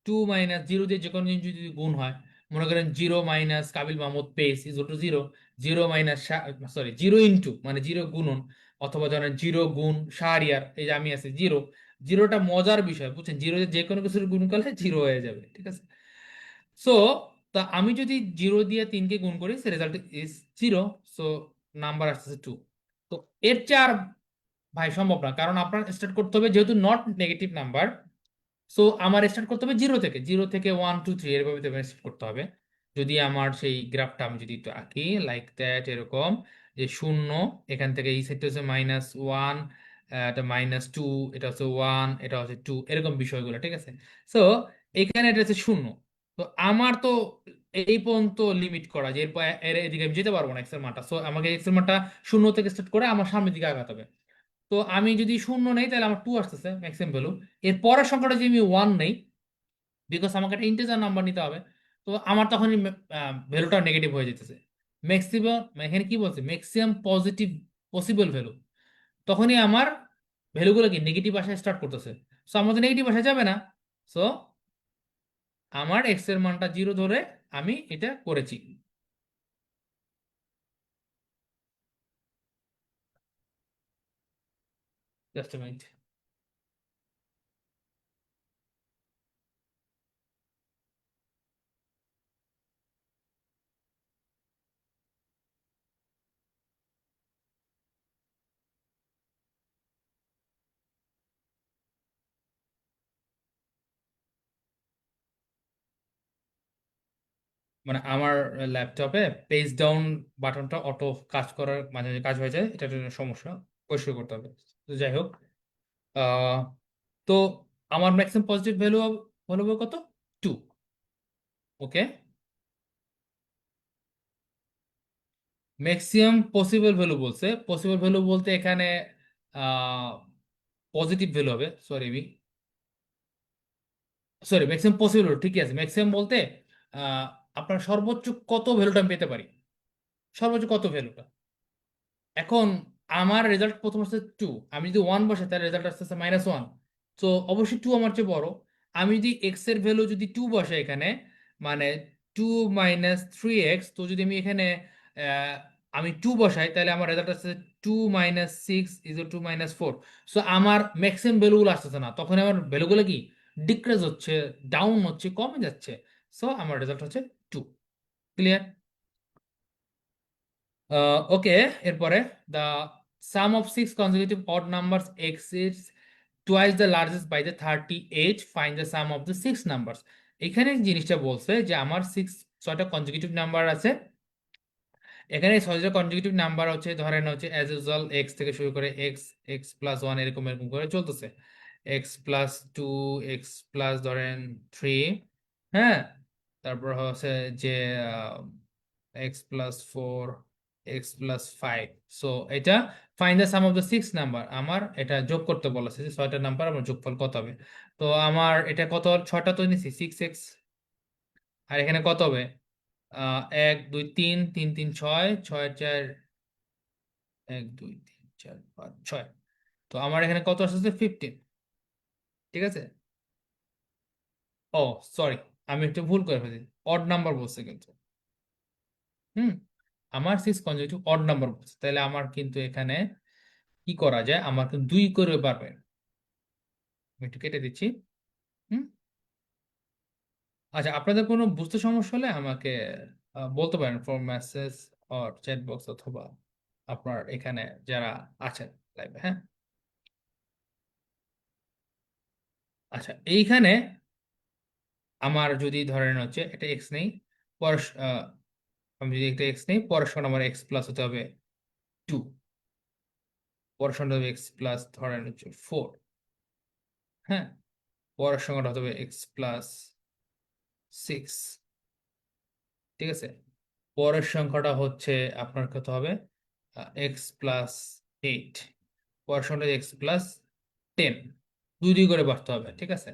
2 - 0 দিয়ে যে কোনো জিনিস যদি গুণ হয়, মনে করেন 0 - Kabil Mahmud pace is two 0, 0 - sorry 0 মানে 0 গুণন, অথবা ধরেন 0 গুণ শাহরিয়ার, এই যে আমি আছি 0। জিরোটা মজার বিষয়, বুঝছেন, জিরো যে কোনো কিছুর গুণ করলে জিরো হয়ে যাবে, ঠিক আছে? সো তা আমি যদি 0 দিয়ে 3কে গুণ করি, সে রেজাল্ট ইজ 0। সো নাম্বার আসতেছে 2। তো এর চেয়ে আর ভাই সম্ভব না, কারণ আপনার স্টার্ট করতে হবে যেহেতু নট নেগেটিভ নাম্বার। সো আমার স্টার্ট করতে হবে 0 থেকে, 0 থেকে 1 2 3 এরভাবে স্টার্ট করতে হবে। যদি আমার সেই গ্রাফটা আমি যদি একটু আঁকি লাইক দ্যাট, এরকম যে শূন্য, এখান থেকে এই সাইডটা হচ্ছে -1, এটা -2, এটা হচ্ছে 1, এটা হচ্ছে 2, এরকম বিষয়গুলো, ঠিক আছে? সো এখানে এটা হচ্ছে শূন্য। তো আমার তো এই পর্যন্ত লিমিট করা, যে এরপর এদিকে আমি যেতে পারবো না এক্স এর মানটা। সো আমাকে এক্স এর মানটা 0 থেকে স্টার্ট করে আমার সামনের দিকে আগাতে হবে। তো আমি যদি শূন্য নেই, তাহলে আমার 2 আসতেছে ম্যাক্সিমাম ভ্যালু। এর পরের সংখ্যাটা যদি আমি 1 নেই, বিকজ আমাকে একটা ইন্টিজার নাম্বার নিতে হবে, তো আমার তখনই ভ্যালুটা নেগেটিভ হয়ে যেতেছে। ম্যাক্সিমাম, এখানে কি বলছে, ম্যাক্সিমাম পজিটিভ পসিবল ভ্যালু, তখনই আমার ভ্যালুগুলো কি নেগেটিভ আসায় স্টার্ট করতেছে। সো আমার তো নেগেটিভ আসা যাবে না। সো আমার এক্স এর মানটা 0 ধরে আমি এটা করেছি। Just minute. মানে আমার ল্যাপটপে পেজ ডাউন বাটনটা অটো কাজ করার মাঝে মাঝে কাজ হয়ে যায়, এটা একটা সমস্যা, পরিষ্কার করতে হবে। তো যাই হোক, আহ তো আমার ম্যাক্সিমাম পজিটিভ ভ্যালু হলো কত? 2। ওকে, ম্যাক্সিমাম পসিবল ভ্যালু বলছে, পসিবল ভ্যালু বলতে এখানে পজিটিভ ভ্যালু হবে, সরি সরি, ম্যাক্সিমাম পসিবল, ঠিকই আছে। ম্যাক্সিমাম বলতে আহ, আপনার সর্বোচ্চ কত ভ্যালুটা আমি পেতে পারি, সর্বোচ্চ কত ভ্যালুটা। এখন আমার রেজাল্ট প্রথম আসছে 2, আমি যদি 1 বসাই তাহলে রেজাল্ট আসতেছে -1। তো অবশ্যই 2 আমার চেয়ে বড়। আমি যদি এক্স এর ভ্যালু যদি 2 বসাই এখানে, মানে 2 - 3x, তো যদি আমি এখানে আহ, আমি 2 বসাই তাহলে আমার রেজাল্ট আসছে 2 - 6 = 2 - 4। সো আমার ম্যাক্সিমাম ভ্যালুগুলো আসতেছে না, তখন আমার ভ্যালুগুলো কি ডিক্রিজ হচ্ছে, ডাউন হচ্ছে, কমে যাচ্ছে। সো আমার রেজাল্ট হচ্ছে 2। ক্লিয়ার? ওকে, এরপরে the sum of six consecutive odd numbers exceeds twice the largest by the 38, find the sum of the six numbers। এখানে জিনিসটা বলছে যে আমার ছয়টা কনজিকিউটিভ নাম্বার আছে। এখানে এই ছয়টা কনজিকিউটিভ নাম্বার হচ্ছে, ধরেন হচ্ছে অ্যাজ ইউজুয়াল এক্স থেকে শুরু করে এক্স, এক্স+1, এরকম এরকম করে চলতেছে। এক্স+2, এক্স প্লাস ধরেন 3, হ্যাঁ, তারপর হচ্ছে যে এক্স+4, এক্স+5। সো এটা find the sum of the six number, আমার এটা যোগ করতে বলেছে যে ছয়টা নাম্বার আমার যোগফল কত হবে। তো আমার এটা কত, ছয়টা তো নিছি 6x, আর এখানে কত হবে 1 2 3, 3 3 6, 6 4, 1 2 3 4 5 6। তো আমার এখানে কত আসছে 15। ঠিক আছে। ও সরি, আমি একটু ভুল করে ফেলেছি, অড নাম্বার বলছে কিন্তু। হুম, আমার সিক্স কনজিকিউটিভ অড নাম্বার বলছে, তাহলে আমার কিন্তু এখানে কি করা যায়, আমার কিন্তু 2 করে পারবে। আমি একটু কেটে দিচ্ছি। হুম, আচ্ছা, আপনাদের কোনো বুঝতে সমস্যা হলে আমাকে বলতে পারেন for message or chat box, অথবা আপনার এখানে যারা আছেন লাইভে। হ্যাঁ, আচ্ছা, এইখানে আমার যদি ধরেন হচ্ছে একটা এক্স নেই, পরশ আমি যদি একটা এক্স নেই, পরের সঙ্গে আমার এক্স+ হতে হবে 2, পরের সঙ্গে হবে এক্স+ ধরেন হচ্ছে 4। হ্যাঁ, পরের সংখ্যাটা হতে হবে এক্স+6। ঠিক আছে, পরের সংখ্যাটা হচ্ছে আপনার কত হবে এক্স+8, পরের সংখ্যাটা এক্স+10। দুই দুই করে বাড়তে হবে। ঠিক আছে,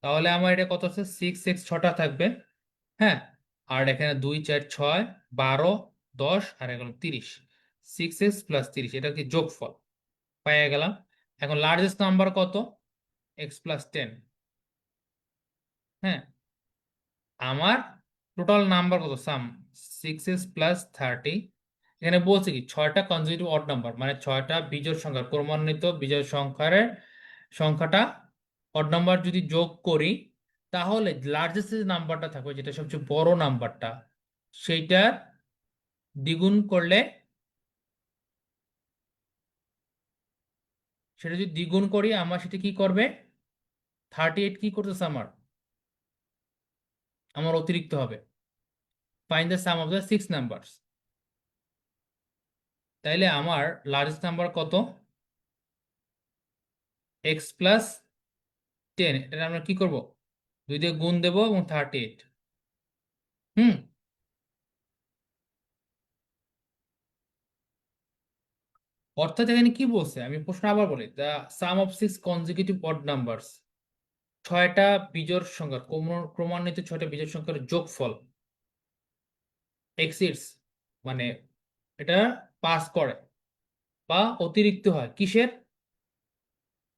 তাহলে আমার এটা কত হচ্ছে 6x, 6টা থাকবে। হ্যাঁ, আর এখানে 2 4 6, 12, 10, আর এগুলো 30। 6x+30, এটা কি যোগফল পেয়ে গেলাম। এখন লার্জেস্ট নাম্বার কত? x+10। হ্যাঁ, আমার টোটাল নাম্বার কত, সাম 6x+30। এখানে বলছে কি ছয়টা কনজিকিউটিভ অড নাম্বার, মানে ছয়টা বিজোড় সংখ্যা, ক্রমান্বিত বিজোড় সংখ্যার সংখ্যাটা অড নাম্বার যদি যোগ করি, তাহলে লার্জেস্ট যে নাম্বারটা থাকবে, যেটা সবচেয়ে বড় নাম্বারটা, সেইটা দ্বিগুণ করলে, সেটা যদি দ্বিগুণ করি আমার সেটা কি করবে, 38 কি করতেছে আমার, আমার অতিরিক্ত হবে। Find the sum of the six numbers. তাইলে আমার লার্জেস্ট নাম্বার কত, x+10। এটা আমরা কি করব, 2 দিয়ে গুণ দেবো এবং 38। হুম, অর্থাৎ এখানে কি বলছে, আমি প্রশ্ন আবার বলি, the sum of six consecutive odd numbers, ছয়টা বিজোড় সংখ্যার ক্রমান্বিত ছয়টা বিজোড় সংখ্যার যোগফল এক্সিডস, মানে এটা পাস করে বা অতিরিক্ত হয় কিসের,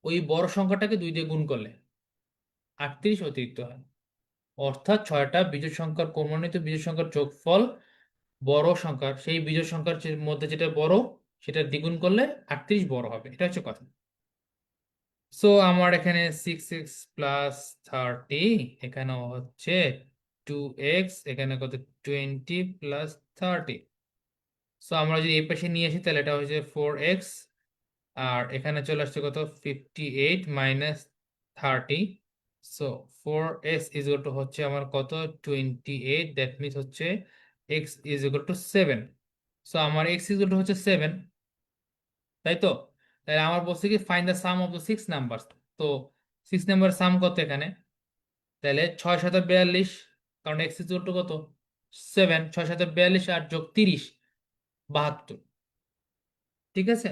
ওই বড় সংখ্যাটাকে 2 দিয়ে গুণ করলে 38 অতিরিক্ত হয়। অর্থাৎ ছয়টা বিজোড় সংখ্যার ক্রমান্বিত বিজোড় সংখ্যার যোগফল বড় সংখ্যার, সেই বিজোড় সংখ্যার মধ্যে যেটা বড়, সেটা দ্বিগুণ করলে 38 বড় হবে, এটা হচ্ছে কথা। সো আমার এখানে 6x প্লাস 30, এখানে হচ্ছে 2x, এখানে কত 20 প্লাস 30। সো আমরা যদি এই পাশে নিয়ে আসি তাহলে এটা হচ্ছে 4x, আর এখানে চলে আসছে কত 58 minus 30। So 4x is equal two হচ্ছে আমার কত 28, দ্যাট মিনস হচ্ছে x is equal two 7। So আমার x ইজ ইকুয়াল টু হচ্ছে 7, তাই তো? তাহলে আমার বলছে কি find the sum of the 6 numbers. তো 6 নাম্বার সাম কত এখানে? তাহলে 6 7 42, কারণ এক্স ইজ টু কত 7, 6 7 42 আর যোগ 30, 72। ঠিক আছে,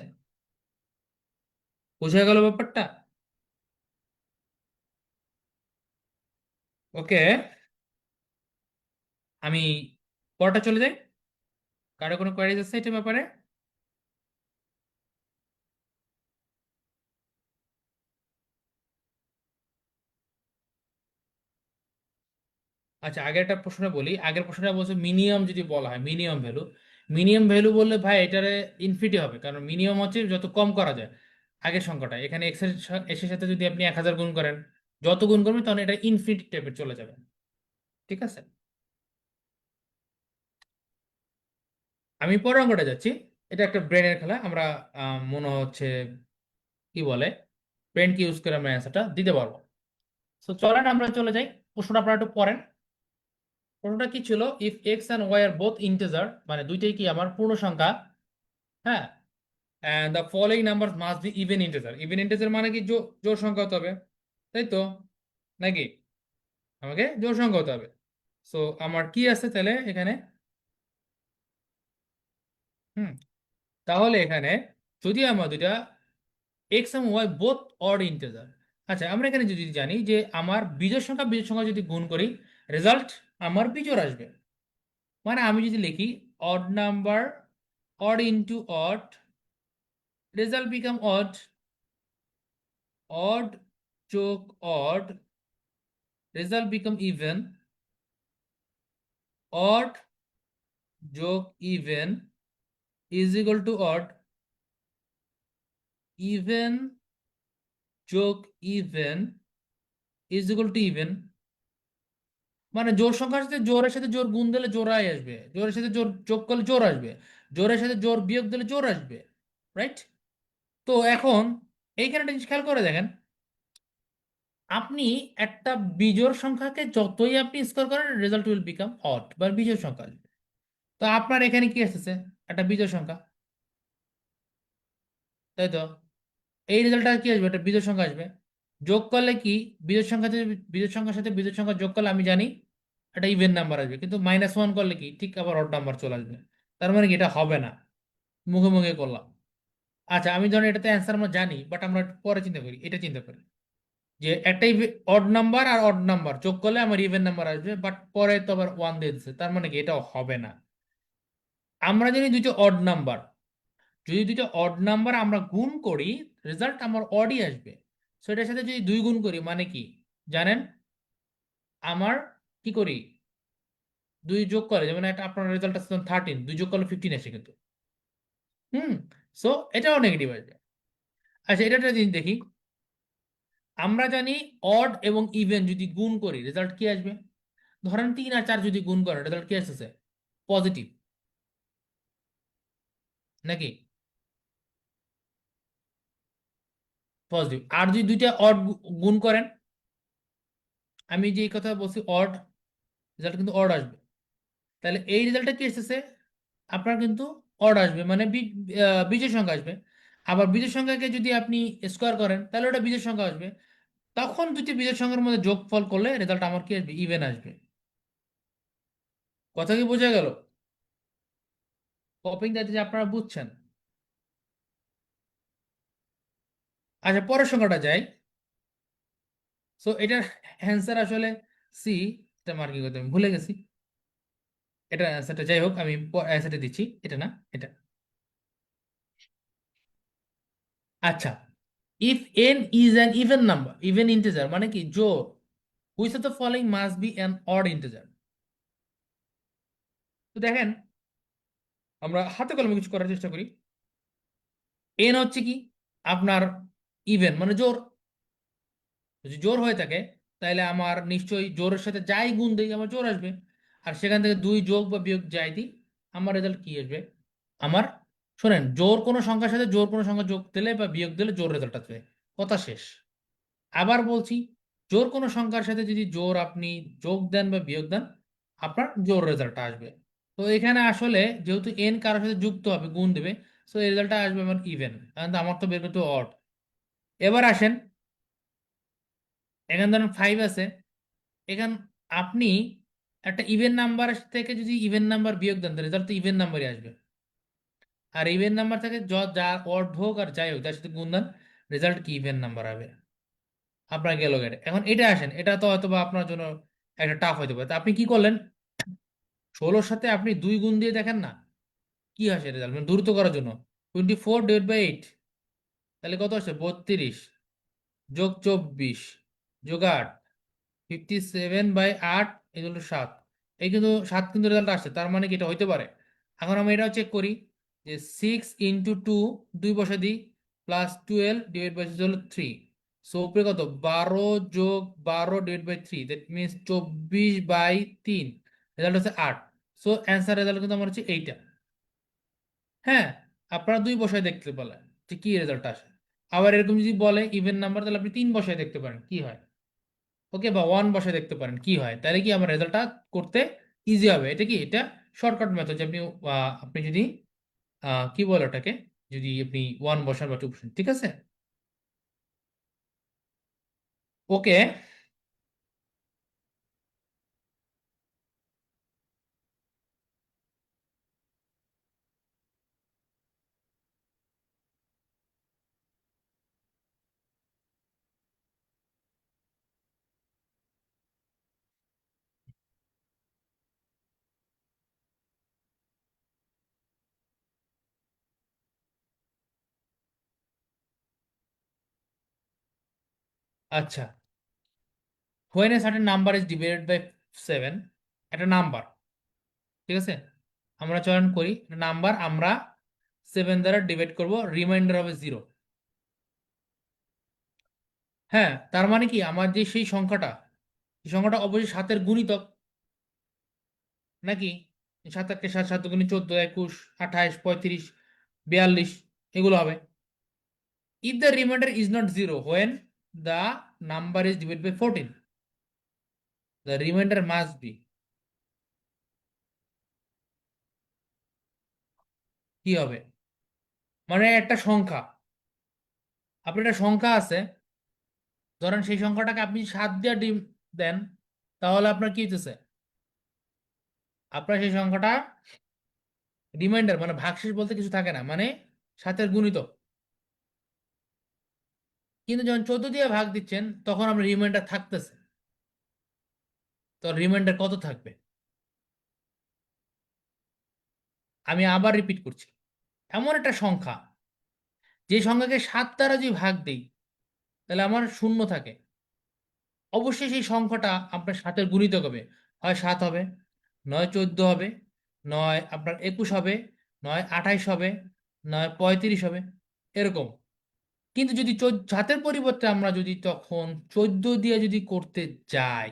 বোঝা গেল ব্যাপারটা? ওকে, আমি পরটা চলে যাই। কারো কোনো কোয়ারিজ আছে এটা ব্যাপারে? আচ্ছা, আগের একটা প্রশ্ন বলি। আগের প্রশ্নটা বলছে মিনিমাম যদি বলা হয়, মিনিমাম ভ্যালু, মিনিমাম ভ্যালু বললে ভাই এটারে ইনফিনিটি হবে, কারণ মিনিমাম হচ্ছে যত কম করা যায় আগের সংখ্যাটা। এখানে এক্স এর সাথে যদি আপনি 1000 গুণ করেন, যত গুণ করবেন তখন এটা ইনফিনিটি টাইপের চলে যাবে। ঠিক আছে, আমি পরের অঙ্কটা যাচ্ছি। এটা একটা ব্রেনের খেলা, আমরা মনে হচ্ছে কি বলে ব্রেনকে ইউজ করে আমরা অ্যান্সারটা দিতে পারবো। তো চলেন আমরা চলে যাই, প্রশ্নটা আপনারা একটু পড়েন। প্রশ্নটা কি ছিল? If X and Y are both integer, মানে দুইটাই কি আমার পূর্ণ সংখ্যা, হ্যাঁ, and the following numbers must be even integer. even integer মানে কি জোড় সংখ্যা হতে হবে, তাই তো নাকি? আমাকে জোড় সংখ্যা হতে হবে। সো আমার কি আছে তাহলে এখানে? হুম, তাহলে এখানে যদি আমার দুইটা এক্স এবং ওয়াই বোথ অড ইন্টিজার, আচ্ছা আমরা এখানে যদি জানি যে আমার বিজোড় সংখ্যা যদি গুণ করি, রেজাল্ট আমার বিজোড় আসবে। মানে আমি যদি লিখি odd number, odd into odd, result become odd, odd যোগ odd, result become even, odd যোগ even is equal to odd, even যোগ even is equal to even. মানে জোড় সংখ্যার সাথে জোরের সাথে জোর গুণ দিলে জোড়াই আসবে, জোরের সাথে জোর যোগ করলে জোর আসবে, জোরের সাথে জোর বিয়োগ দিলে জোর আসবে, রাইট? তো এখন এইখানে একটা জিনিস খেয়াল করে দেখেন, আপনি একটা বিজোড় সংখ্যাকে যতই আপনি স্কোর করেন, রেজাল্ট উইল বিকাম অড বা বিজোড় সংখ্যা আসবে। তো আপনার এখানে কি আসতেছে? একটা বিজোড় সংখ্যা, তাই তো? এই রেজাল্টটা কি আসবে? একটা বিজোড় সংখ্যা আসবে। যোগ করলে কি, বিজোড় সংখ্যা বিজোড় সংখ্যার সাথে বিজোড় সংখ্যা যোগ করলে আমি জানি একটা ইভেন নাম্বার আসবে, কিন্তু -1 করলে কি ঠিক আবার অড নাম্বার চলে আসবে। তার মানে কি এটা হবে না, মুখে মুখে করলাম। আচ্ছা, আমি ধরেন এটাতে অ্যান্সার আমরা জানি, বাট আমরা পরে চিন্তা করি, এটা চিন্তা করি যে একটা অড নাম্বার আর অড নাম্বার যোগ করলে আমার ইভেন নাম্বার আসবে, বাট পরে তো আবার 1 দিয়ে দিচ্ছে, তার মানে কি এটাও হবে না। আমরা জানি দুইটা অড নাম্বার, যদি দুইটা অড নাম্বার আমরা গুণ করি, রেজাল্ট আমার অডই আসবে। সো এটার সাথে যদি 2 গুণ করি মানে কি জানেন? আমার কি করি, 2 যোগ করে, যেমন একটা আপনার রেজাল্ট আসছে 13, 2 যোগ করলে 15 আসে কিন্তু। হুম, সো এটাও নেগেটিভ আসবে। আচ্ছা, এটা একটা জিনিস দেখি, আমরা জানি অড এবং ইভেন যদি গুণ করি রেজাল্ট কি আসবে? ধরেন 3 আর 4 যদি গুণ করেন, রেজাল্ট কি আসতেছে? পজিটিভ, নাকি? পজিটিভ। আর যদি দুইটা অড গুণ করেন, আমি যে এই কথা বলছি অড, রেজাল্ট কিন্তু অড আসবে। তাহলে এই রেজাল্টটা কি এসেছে? আপনার কিন্তু অড আসবে, মানে বিজোড় সংখ্যা আসবে। আবার বিজোড় সংখ্যাকে যদি আপনি স্কোয়ার করেন তাহলে ওটা বিজোড় সংখ্যা আসবে। তখন দুটি বিজোড় সংখ্যার মধ্যে যোগফল করলে রেজাল্ট আমার কি আসবে? ইভেন আসবে। কথা কি বোঝা গেল? কপিং দ্যাট যে আপনারা বুঝছেন। আচ্ছা, পরের সংখ্যাটা যাই। সো এটার অ্যান্সার আসলে সি, এটা মার্কিং করতে আমি ভুলে গেছি। এটা অ্যান্সারটা যাই হোক, আমি অ্যান্সারটা দিচ্ছি, এটা না, এটা। আচ্ছা, if N is an even number, even integer মানে কি জোড়, which of the following must be an odd integer. তো দেখেন, আমরা হাতে কলমে কিছু করার চেষ্টা করি। এন হচ্ছে কি আপনার ইভেন মানে জোড়, যদি জোর হয়ে থাকে তাহলে আমার নিশ্চয়ই জোরের সাথে যাই গুণ দিই আমার জোর আসবে। আর সেখান থেকে 2 যোগ বা বিয়োগ যাই দিই, আমার রেজাল্ট কি আসবে? আমার, শোনেন, জোর কোনো সংখ্যার সাথে জোর কোনো সংখ্যা যোগ দিলে বা বিয়োগ দিলে জোর রেজাল্ট আসবে। কথা শেষ। আবার বলছি, জোর কোনো সংখ্যার সাথে যদি জোর আপনি যোগ দেন বা বিয়োগ দেন, আপনার জোর রেজাল্টটা আসবে। তো এখানে আসলে যেহেতু এন কারোর সাথে যুক্ত হবে, গুণ দেবে, সো এই রেজাল্টটা আসবে আমার ইভেন। আমার তো বের করতে অড। এবার আসেন, এখানে ধরেন 5 আছে। এখান আপনি একটা ইভেন নাম্বার থেকে যদি ইভেন নাম্বার বিয়োগ দেন, রেজাল্ট তো ইভেন নাম্বারই আসবে। আর ইভেন নাম্বার থেকে যা অড হোক আর যাই হোক তার সাথে গুণ দেন, রেজাল্ট কি ইভেন নাম্বার হবে। আপনার গেল গেটে। এখন এটা আসেন, এটা তো হয়তো বা আপনার জন্য একটা টাফ হইতে পারে। তা আপনি কি করলেন? 16-র সাথে আপনি 2 গুণ দিয়ে দেখেন না কি আসে রেজাল্ট, মানে দ্রুত করার জন্য। 24/8, তাহলে কত আসে? 32 যোগ 24 যোগ 8, 57/8 এগুলো 7। এই কিন্তু 7 কিন্তু রেজাল্ট আসছে, তার মানে কি এটা হইতে পারে। এখন আমরা এটাও চেক করি যে 6 × 2, 2 বসে দিই, +12 ডিভাইড বাই হলো 3। সো উপরে কত? 12 যোগ 12 divide by 3, that means 24/3। Result হচ্ছে 8। সো অ্যান্সার রেজাল্ট কিন্তু আমার হচ্ছে এইটা। হ্যাঁ, আপনারা 2 বসায় দেখতে বলেন যে কি রেজাল্ট আসে। আবার এরকম যদি বলে ইভেন নাম্বার, তাহলে আপনি 3 বসায় দেখতে পারেন কি হয়। ওকে, বা 1 বসায় দেখতে পারেন কি হয়, তাহলে কি আমার রেজাল্টটা করতে ইজি হবে। এটা কি, এটা শর্টকাট মেথড। আপনি আপনি যদি কি বলে ওটাকে, যদি আপনি 1 বসান বা 2 বসান, ঠিক আছে। ওকে। আচ্ছা, when a certain number is divided by 7, একটা নাম্বার, ঠিক আছে, আমরা চয়ন করি নাম্বার, আমরা 7 দ্বারা ডিভাইড করব, রিমাইন্ডার হবে 0। হ্যাঁ, তার মানে কি আমার যে সেই সংখ্যাটা, এই সংখ্যাটা অবশ্যই 7-এর গুণিতক নাকি? 7 কে 7, 7 গুণি 14, 21, 28, 35, 42 এগুলো হবে। If the remainder is not 0 when the number is divided by 14, the remainder must be, কি হবে? মানে একটা সংখ্যা, আপনার একটা সংখ্যা আছে, ধরেন সেই সংখ্যাটাকে আপনি 7 দিয়ে দেন, তাহলে আপনার কি হইতেছে? আপনার সেই সংখ্যাটা রিমাইন্ডার মানে ভাগশেষ বলতে কিছু থাকে না, মানে 7-এর গুণিতক। কিন্তু যখন 14 দিয়ে ভাগ দিচ্ছেন তখন আপনার রিমাইন্ডার থাকতেছে। তো রিমাইন্ডার কত থাকবে? আমি আবার রিপিট করছি, এমন একটা সংখ্যা যে সংখ্যাকে 7 দ্বারা যদি ভাগ দিই তাহলে আমার শূন্য থাকে। অবশ্যই সেই সংখ্যাটা আপনার 7-এর গুণিতক হবে, হয় 7 হবে, নয় 14 হবে, নয় আপনার 21 হবে, নয় 28 হবে, নয় 35 হবে, এরকম। কিন্তু যদি 7-এর পরিবর্তে আমরা যদি তখন 14 দিয়ে যদি করতে যাই,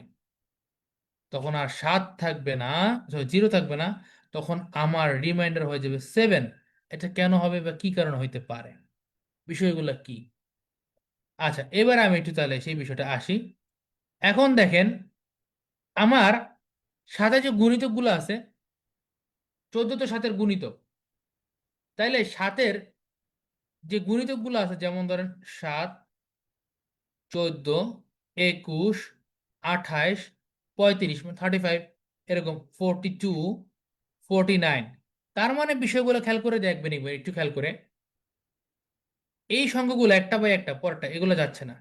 তখন আর 7 থাকবে না, 0 থাকবে না, তখন আমার রিমাইন্ডার হয়ে যাবে 7। এটা কেন হবে বা কি কারণ হইতে পারে, বিষয়গুলো কি? আচ্ছা, এবার আমি একটু তাহলে সেই বিষয়টা আসি। এখন দেখেন, আমার সাথে যে গুণিতক গুলো আছে, 14 তো 7-এর গুণিতক, তাইলে 7-এর যে গুণিতক গুলো আছে, যেমন ধরেন 7, 14, 21, 28, 35, মানে 35, এরকম 42, 49। তার মানে বিষয়গুলো খেয়াল করে দেখবেন, একবার একটু খেয়াল করে, এই সংখ্যাগুলো একটা বাই একটা পরটা এগুলো যাচ্ছে না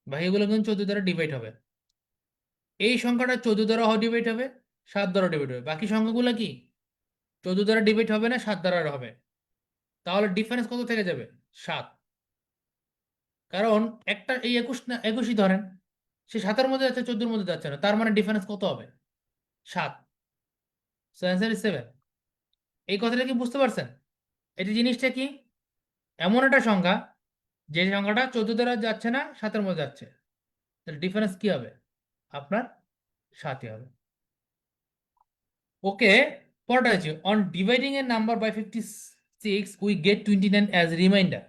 ভাই, এগুলো কিন্তু 14 দ্বারা ডিভাইড হবে। এই সংখ্যাটা 14 দ্বারা ডিভাইড হবে, 7 দ্বারা ডিভাইড হবে, বাকি সংখ্যাগুলো কি 14 দ্বারা ডিভাইড হবে না, 7 দ্বারা হবে। তাহলে ডিফারেন্স কত থেকে যাবে? 7। কারণ একটা এই 21 না 21ই ধরেন, সে 7-এর মধ্যে যাচ্ছে, 14-এর মধ্যে যাচ্ছে না, তার মানে ডিফারেন্স কত হবে? 7। So answer is 7। এই কথাটা কি বুঝতে পারছেন? এটি জিনিসটা কি, এমন একটা সংখ্যা যে সংখ্যাটা 14 দ্বারা যাচ্ছে না 7-এর মধ্যে যাচ্ছে, তাহলে ডিফারেন্স কি হবে? আপনার 7ই হবে। ওকে, পরেরটা আছে, on dividing a number by 56 we get 29 as remainder.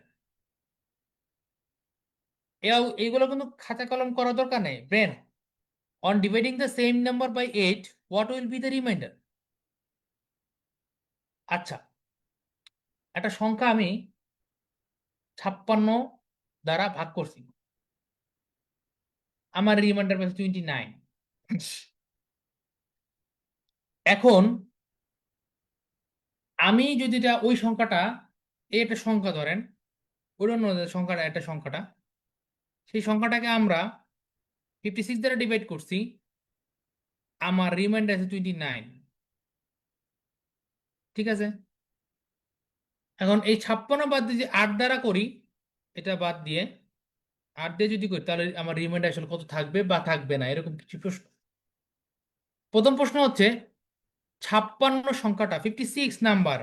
এইগুলো কিন্তু খাতা কলম করা দরকার নেই, brain. On dividing the same number by 8 what will be the remainder. আচ্ছা, একটা সংখ্যা আমি 56 দ্বারা ভাগ করছি, আমার রিমাইন্ডার পেয়েছে 29। এখন আমি যদি ওই সংখ্যাটা, একটা সংখ্যা ধরেন, ওই অন্য সংখ্যাটা, একটা সংখ্যাটা, সেই সংখ্যাটাকে আমরা 56 দ্বারা ডিভাইড করছি, আমার রিমাইন্ডার আছে 29। ঠিক আছে, এখন এই 56 বাদ দিয়ে যে 8 দ্বারা করি, এটা বাদ দিয়ে 8 দিয়ে যদি করি, তাহলে আমার রিমাইন্ডার আসলে কত থাকবে বা থাকবে না, এরকম কিছু প্রশ্ন। প্রথম প্রশ্ন হচ্ছে 56 সংখ্যাটা, 56 নাম্বার,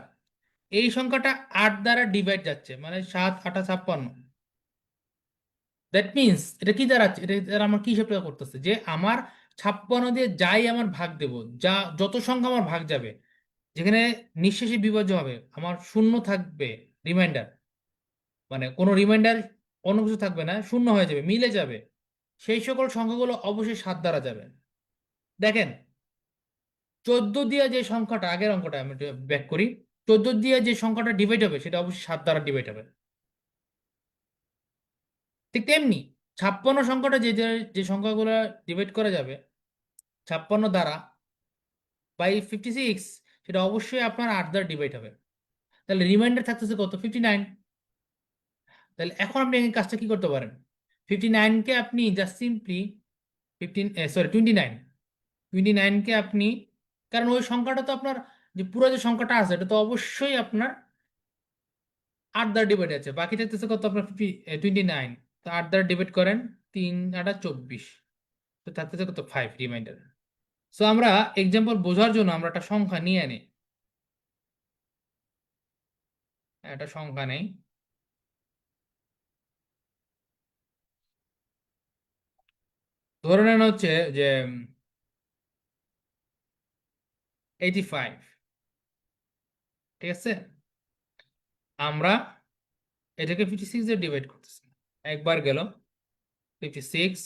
এই সংখ্যাটা 8 দ্বারা ডিভাইড যাচ্ছে, মানে 7 8 56। দ্যাট মিনস এটা কি দাঁড়াচ্ছে, এটা দ্বারা আমার কি হিসাব করতেছে যে আমার 56 দিয়ে যাই আমার ভাগ দেব, যা যত সংখ্যা আমার ভাগ যাবে, যেখানে নিঃশেষে বিভাজ্য হবে, আমার শূন্য থাকবে রিমাইন্ডার, মানে কোনো রিমাইন্ডার অন্য কিছু থাকবে না, শূন্য হয়ে যাবে, মিলে যাবে, সেই সকল সংখ্যাগুলো অবশ্যই 7 দ্বারা যাবে। দেখেন, 14 দিয়ে যে সংখ্যাটা, আগের অঙ্কটা আমি ব্যাক করি, 14 দিয়ে যে সংখ্যাটা ডিভাইড হবে সেটা অবশ্যই 7 দ্বারা ডিভাইড হবে। ঠিক তেমনি 56 সংখ্যাটা যে যে যে সংখ্যাগুলো ডিভাইড করা যাবে 56 দ্বারা বাই 56, সেটা অবশ্যই আপনার 8 দ্বারা ডিভাইড হবে। তাহলে রিমাইন্ডার থাকতেছে কত? 59। তাহলে এখন আপনি এই কাজটা কি করতে পারেন, 59কে আপনি জাস্ট সিম্পলি 29কে আপনি, কারণ ওই সংখ্যাটা তো আপনার, যে পুরো যে সংখ্যাটা আছে এটা তো অবশ্যই আপনার 8 দ্বারা ডিভাইড আছে, বাকি থাকতেছে কত আপনার 29। তো 8 দ্বারা ডিভাইড করেন, 3 8 24, তো থাকতেছে কত? 5 রিমাইন্ডার। সো আমরা এক্সাম্পল বোঝার জন্য আমরা একটা সংখ্যা নিয়ে আনি, একটা সংখ্যা নেই, ধরে নেন হচ্ছে যে 85। ঠিক আছে, আমরা এটাকে 56 দিয়ে ডিভাইড করতেছি, একবার গেল 56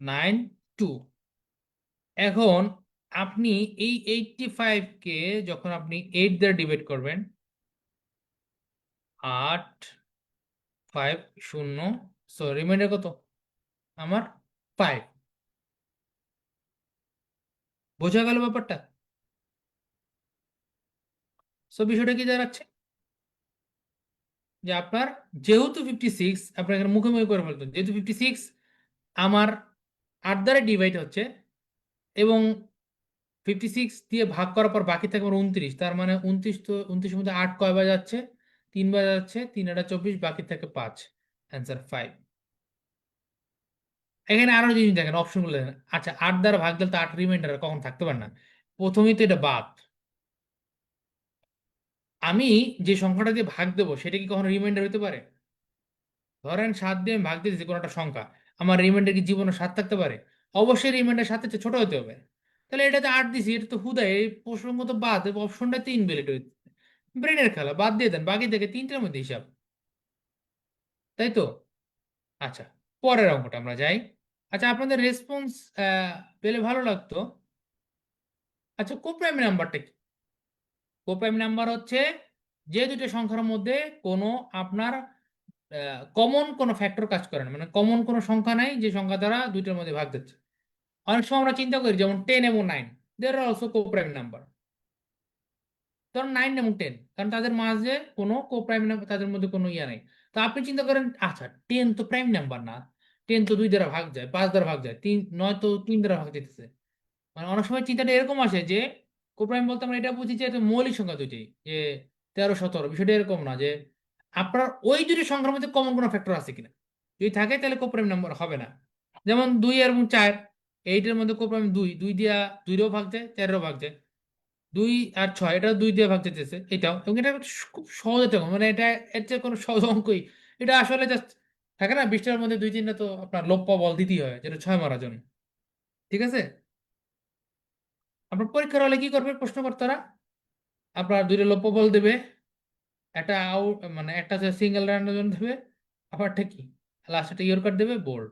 9 2। এখন আপনি এই 85কে যখন আপনি 8 দ্বারা ডিভাইড করবেন, 8 5 0, সো রিমাইন্ডার কত আমার? 5। বোঝা গেল ব্যাপারটা? সো বিষয়টা কি দাঁড়াচ্ছে, যে আপনার যেহেতু 56, আপনার এখানে মুখোমুখি করে ফেলতেন, যেহেতু 56 আমার 8 দ্বারা ডিভাইড হচ্ছে, এবং 56 দিয়ে ভাগ করার পর বাকি থাকে আমার 29, তার মানে 29, তো 29 মধ্যে 8 কয়বার যাচ্ছে? 3 বার যাচ্ছে, 3 8 24, বাকি থাকে 5, অ্যান্সার 5। এখানে আরো জিনিস দেখেন, অপশনগুলো দেখেন। আচ্ছা, 8 দ্বারা ভাগ দিলে তো 8 রিমাইন্ডার কখন থাকতে পারে না, প্রথমেই তো এটা বাদ। আমি যে সংখ্যাটা দিয়ে ভাগ দেবো সেটা কি কখনো রিমাইন্ডার হতে পারে? ধরেন 7 দিয়ে আমি ভাগ দিয়ে দিচ্ছি কোনো একটা সংখ্যা, আমার রিমাইন্ডার কি জীবনে 7 থাকতে পারে? অবশ্যই রিমাইন্ডার 7-এর চেয়ে ছোট হতে হবে। তাহলে এটাতে 8 দিছি, এটা তো হুদাই, এই প্রসঙ্গ তো বাদ, অপশনটা 3 ভ্যালিড হইতে, ব্রেনের খেলা, বাদ দিয়ে দেন, বাকি থেকে 3টার মধ্যে হিসাব, তাই তো? আচ্ছা, পরের অঙ্কটা আমরা যাই। আচ্ছা, আপনাদের রেসপন্স পেলে ভালো লাগতো। আচ্ছা, কোপ্রাইম নাম্বারটা কি? কোপ্রাইম নাম্বার হচ্ছে যে দুটো সংখ্যার মধ্যে কোনো আপনার কমন কোনো ফ্যাক্টর কাজ করে না, মানে কমন কোনো সংখ্যা নাই যে সংখ্যা দ্বারা দুইটার মধ্যে ভাগ যাচ্ছে। অনেক সময় আমরা চিন্তা করি যেমন 10 এবং 9, দের আর অলসো কোপ্রাইম নাম্বার। ধরুন 9 এবং 10, কারণ তাদের মাঝে কোনো কোপ্রাইম নাম্বার, তাদের মধ্যে কোনো ইয়া নাই। তো আপনি চিন্তা করেন, আচ্ছা 10 তো প্রাইম নাম্বার না, 10 তো 2 দ্বারা ভাগ যায়, 5 দ্বারা ভাগ যায়, 9 তো 3 দ্বারা ভাগ যেতেছে। মানে অনেক সময় চিন্তাটা এরকম আসে যে কোপ্রাইম বলতে আমরা এটা বুঝি যে এটা মৌলিক সংখ্যা দুইটি, যে 13 17, বিষয়টা এরকম না, যে আপনার ওই দুটি সংখ্যার মধ্যে কমন কোনো ফ্যাক্টর আছে কিনা, যদি থাকে তাহলে কোপ্রাইম নাম্বার হবে না। যেমন 2 এবং 4, এইটার মধ্যে কোপ্রাইম 2, 2 দিয়া 2-রেও ভাগ যায়, 4-এরও ভাগ যায়, 2 আর 6 এটা 2 দিয়ে ভাগ যেতেছে এটাও, এবং এটা খুব সহজ একটা অঙ্ক, মানে এটা এর চেয়ে কোনো সহজ অঙ্কই এটা আসলে জাস্ট থাকে না 20টার মধ্যে 2-3টা তো আপনার লোপ্পা বল দিতেই হয়, যেটা 6 মারার জন্য। ঠিক আছে, আপনার পরীক্ষার হলে কি করবে প্রশ্নকর্তারা? আপনার 2টা লোপ্পা বল দেবে, একটা আউট মানে একটা সিঙ্গেল রানের জন্য দেবে, আবারটা কি লাস্ট একটা ইয়র্কার দেবে, বোল্ড।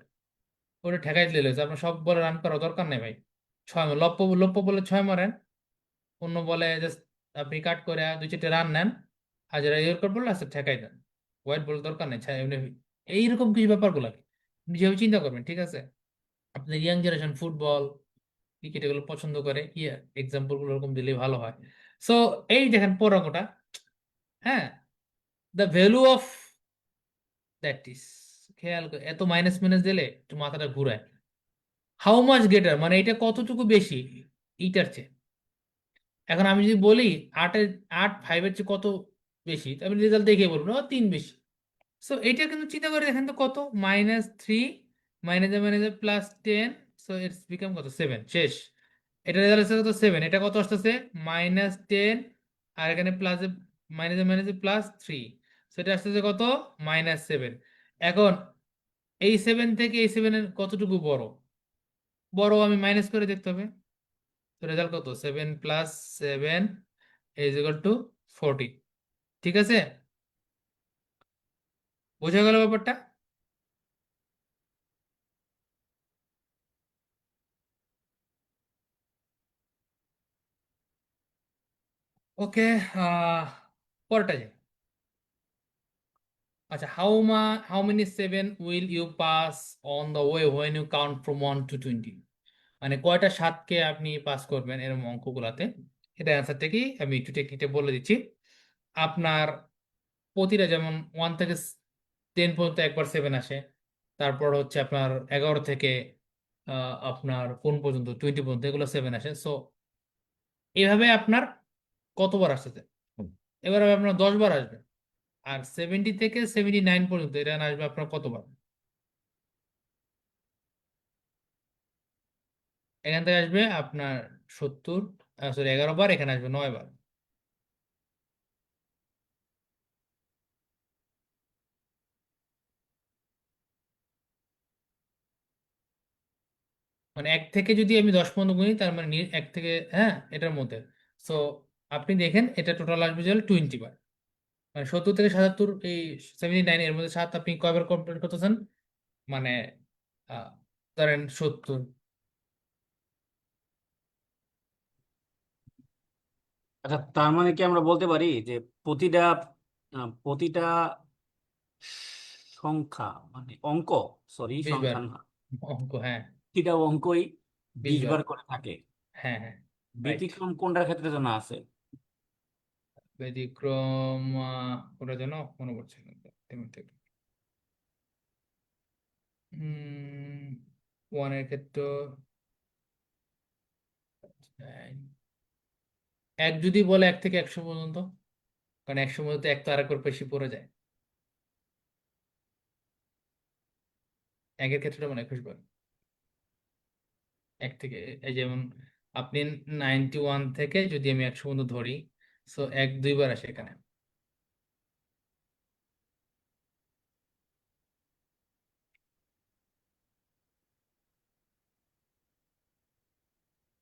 ওটা ঠেকাই দিলে হয়েছে, আপনার সব বলে রান করার দরকার নেই ভাই। লপ্প লপ্প বলে 6 মারেন, অন্য বলে জাস্ট আপনি কাট করে 2-4টে রান নেন, আর যারা ইয়র্কার বললে আচ্ছা ঠেকাই দেন। হোয়াইট বল দরকার নেই, এমনি এইরকম কিছু ব্যাপারগুলো আপনি যেভাবে চিন্তা করবেন। ঠিক আছে, আপনাদের ইয়াং জেনারেশন ফুটবল ক্রিকেট এগুলো পছন্দ করে, এক্সাম্পল গুলো এরকম দিলে ভালো হয়। সো এই দেখেন পড়াগোটা, হ্যাঁ, the value of that is, খেয়াল এত মাইনাস মাইনাস দিলে একটু মাথাটা ঘুরায়। হাউ মাচ গ্রেটার মানে এটা কতটুকু বেশি এইটার চেয়ে। এখন আমি যদি বলি আটের 8 5-এর চেয়ে কত বেশি, আপনি রেজাল্ট দেখে বলবেন ও 3 বেশি। সো এইটা কিন্তু চিন্তা করে দেখেন তো কত, -3 মাইনাসে মাইনাসে +10, সো ইটস বিকাম কত 7 শেষ। এটা রেজাল্ট আসছে কত 7, এটা কত আসতেছে -10, আর এখানে প্লাসে মাইনাসে মাইনাসে +3, সেটা আসতেছে কত -7। এখন এই 7 থেকে এই 7-এর কতটুকু বড়, বড় আমি মাইনাস করে দেখতে হবে। তো রেজাল্ট কত 7 + 7 = 40। ঠিক আছে, বোঝা গেল ব্যাপারটা? ওকে, পরেরটা যাই। আচ্ছা, how many 7 will you pass on the way when you count from 1 to 20? মানে কয়টা 7কে আপনি পাস করবেন এরকম অঙ্কগুলাতে। এটা অ্যান্সারটা কি আমি একটু টেকনিকটা বলে দিচ্ছি। আপনার প্রতিটা যেমন 1 থেকে 10 পর্যন্ত একবার 7 আসে, তারপর হচ্ছে আপনার 11 থেকে আপনার কোন পর্যন্ত 20 পর্যন্ত এগুলো 7 আসে। সো এভাবে আপনার কতবার আসতেছে, এবার আপনার 10 বার আসবে। আর 70 থেকে 79 পর্যন্ত এটা আসবে আপনার কতবার? এখান থেকে আসবে আপনার 70, সরি 11 বার, এখানে আসবে 9 বার। মানে 1 থেকে যদি আমি 10 পর্যন্ত গুনি, তার মানে 1 থেকে, হ্যাঁ, এটার মধ্যে। সো আপনি দেখেন এটা টোটাল আসবে যে 20 বার। মানে 70 থেকে 77, এই 79 এর মধ্যে 7 আপনি কয়বার কমপ্লিট করতেছেন? মানে আহ, ধরেন 70। আচ্ছা, তার মানে কি আমরা বলতে পারি যে প্রতিটা প্রতিটা সংখ্যা মানে অঙ্ক, সরি 20 বার সংখ্যা না, অঙ্ক, হ্যাঁ, প্রতিটা অঙ্কই 20 বিশ বার বার করে থাকে। হ্যাঁ হ্যাঁ, রাইট। ব্যতিক্রম কোনটার ক্ষেত্রে যেন আছে? ব্যতিক্রম ওটা যেন মনে পড়ছে না। ওয়ানের ক্ষেত্রে এক যদি বলে 1 থেকে 100 পর্যন্ত, কারণ 100 পর্যন্ত এক তো আরেকবার বেশি পড়ে যায়। একের ক্ষেত্রে মানে 21 বার। 1 থেকে, এই যেমন আপনি 91 থেকে যদি আমি 100 পর্যন্ত ধরি, সো 1 2 বার আসে এখানে।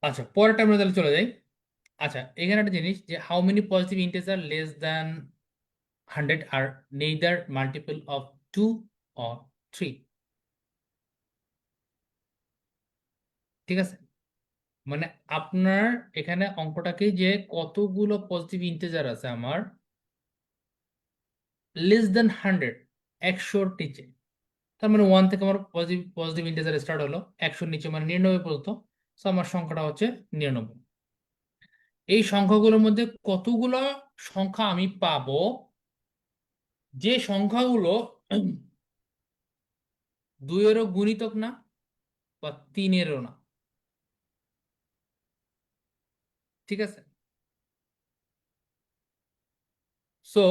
আচ্ছা, পরেরটা আমরা তাহলে চলে যাই। আচ্ছা, এখানে একটা জিনিস যে how many positive integer less than 100 are neither multiple of 2 or 3। ঠিক আছে, মানে আপনার এখানে অঙ্কটাকে যে কতগুলো পজিটিভ ইন্টিজার আছে আমার লেস দেন 100, 100-র নিচে। তার মানে 1 থেকে আমার পজিটিভ পজিটিভ ইন্টিজার স্টার্ট হলো, 100-র নিচে মানে 99 পর্যন্ত। তো আমার সংখ্যাটা হচ্ছে 99। এই সংখ্যাগুলোর মধ্যে কতগুলো সংখ্যা আমি পাবো যে সংখ্যাগুলো 2-এরও গুণিতক না বা 3-এরও না? ঠিক আছে, সো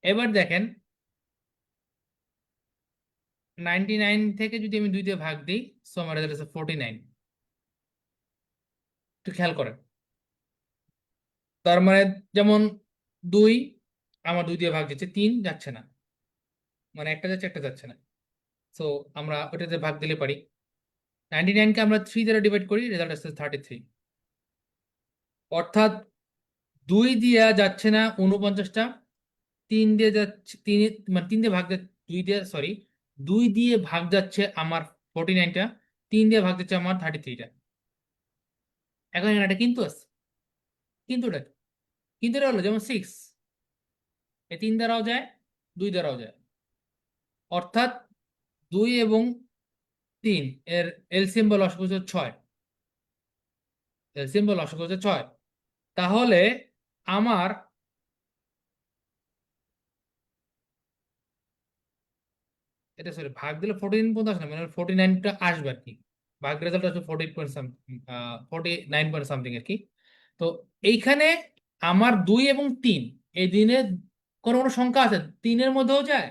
এবার দেখেন 99 থেকে যদি আমি 2 দিয়ে ভাগ দিই, সো আমার রেজাল্ট আছে 49। একটু খেয়াল করেন, তার মানে যেমন 2 আমার 2 দিয়ে ভাগ যাচ্ছে, 3 যাচ্ছে না, মানে একটা যাচ্ছে একটা যাচ্ছে না। সো আমরা ওটাতে ভাগ দিলে পারি। 99-কে আমরা 3 দ্বারা ডিভাইড করি, রেজাল্ট আসছে 33। অর্থাৎ 2 দিয়ে যাচ্ছে না 49টা, 3 দিয়ে যাচ্ছে, 3 মানে 3 দিয়ে ভাগ 2 দিয়ে, সরি, 2 দিয়ে ভাগ যাচ্ছে আমার 49টা, 3 দিয়ে ভাগ যাচ্ছে আমার 33টা। এখন এখানে একটা কিন্তু আছে, কিন্তু এটা হলো যেমন 6, এই 3 দ্বারাও যায়, 2 দ্বারাও যায়। অর্থাৎ 2 এবং 3 এর এলসিএম বা লসাগু হচ্ছে 6, এলসিএম বা লসাগু হচ্ছে 6। তাহলে আমার এটা, সরি, ভাগ দিলে 49 পর্যন্ত আসে না, মানে 49টা আসবে আর কি। ভাগ রেজাল্ট আসবে 48 পয়েন্ট সামথিং, 49 পয়েন্ট সামথিং আর কি। তো এইখানে আমার 2 এবং 3, এই দিনে কোনো কোনো সংখ্যা আছে 3-এর মধ্যেও যায়,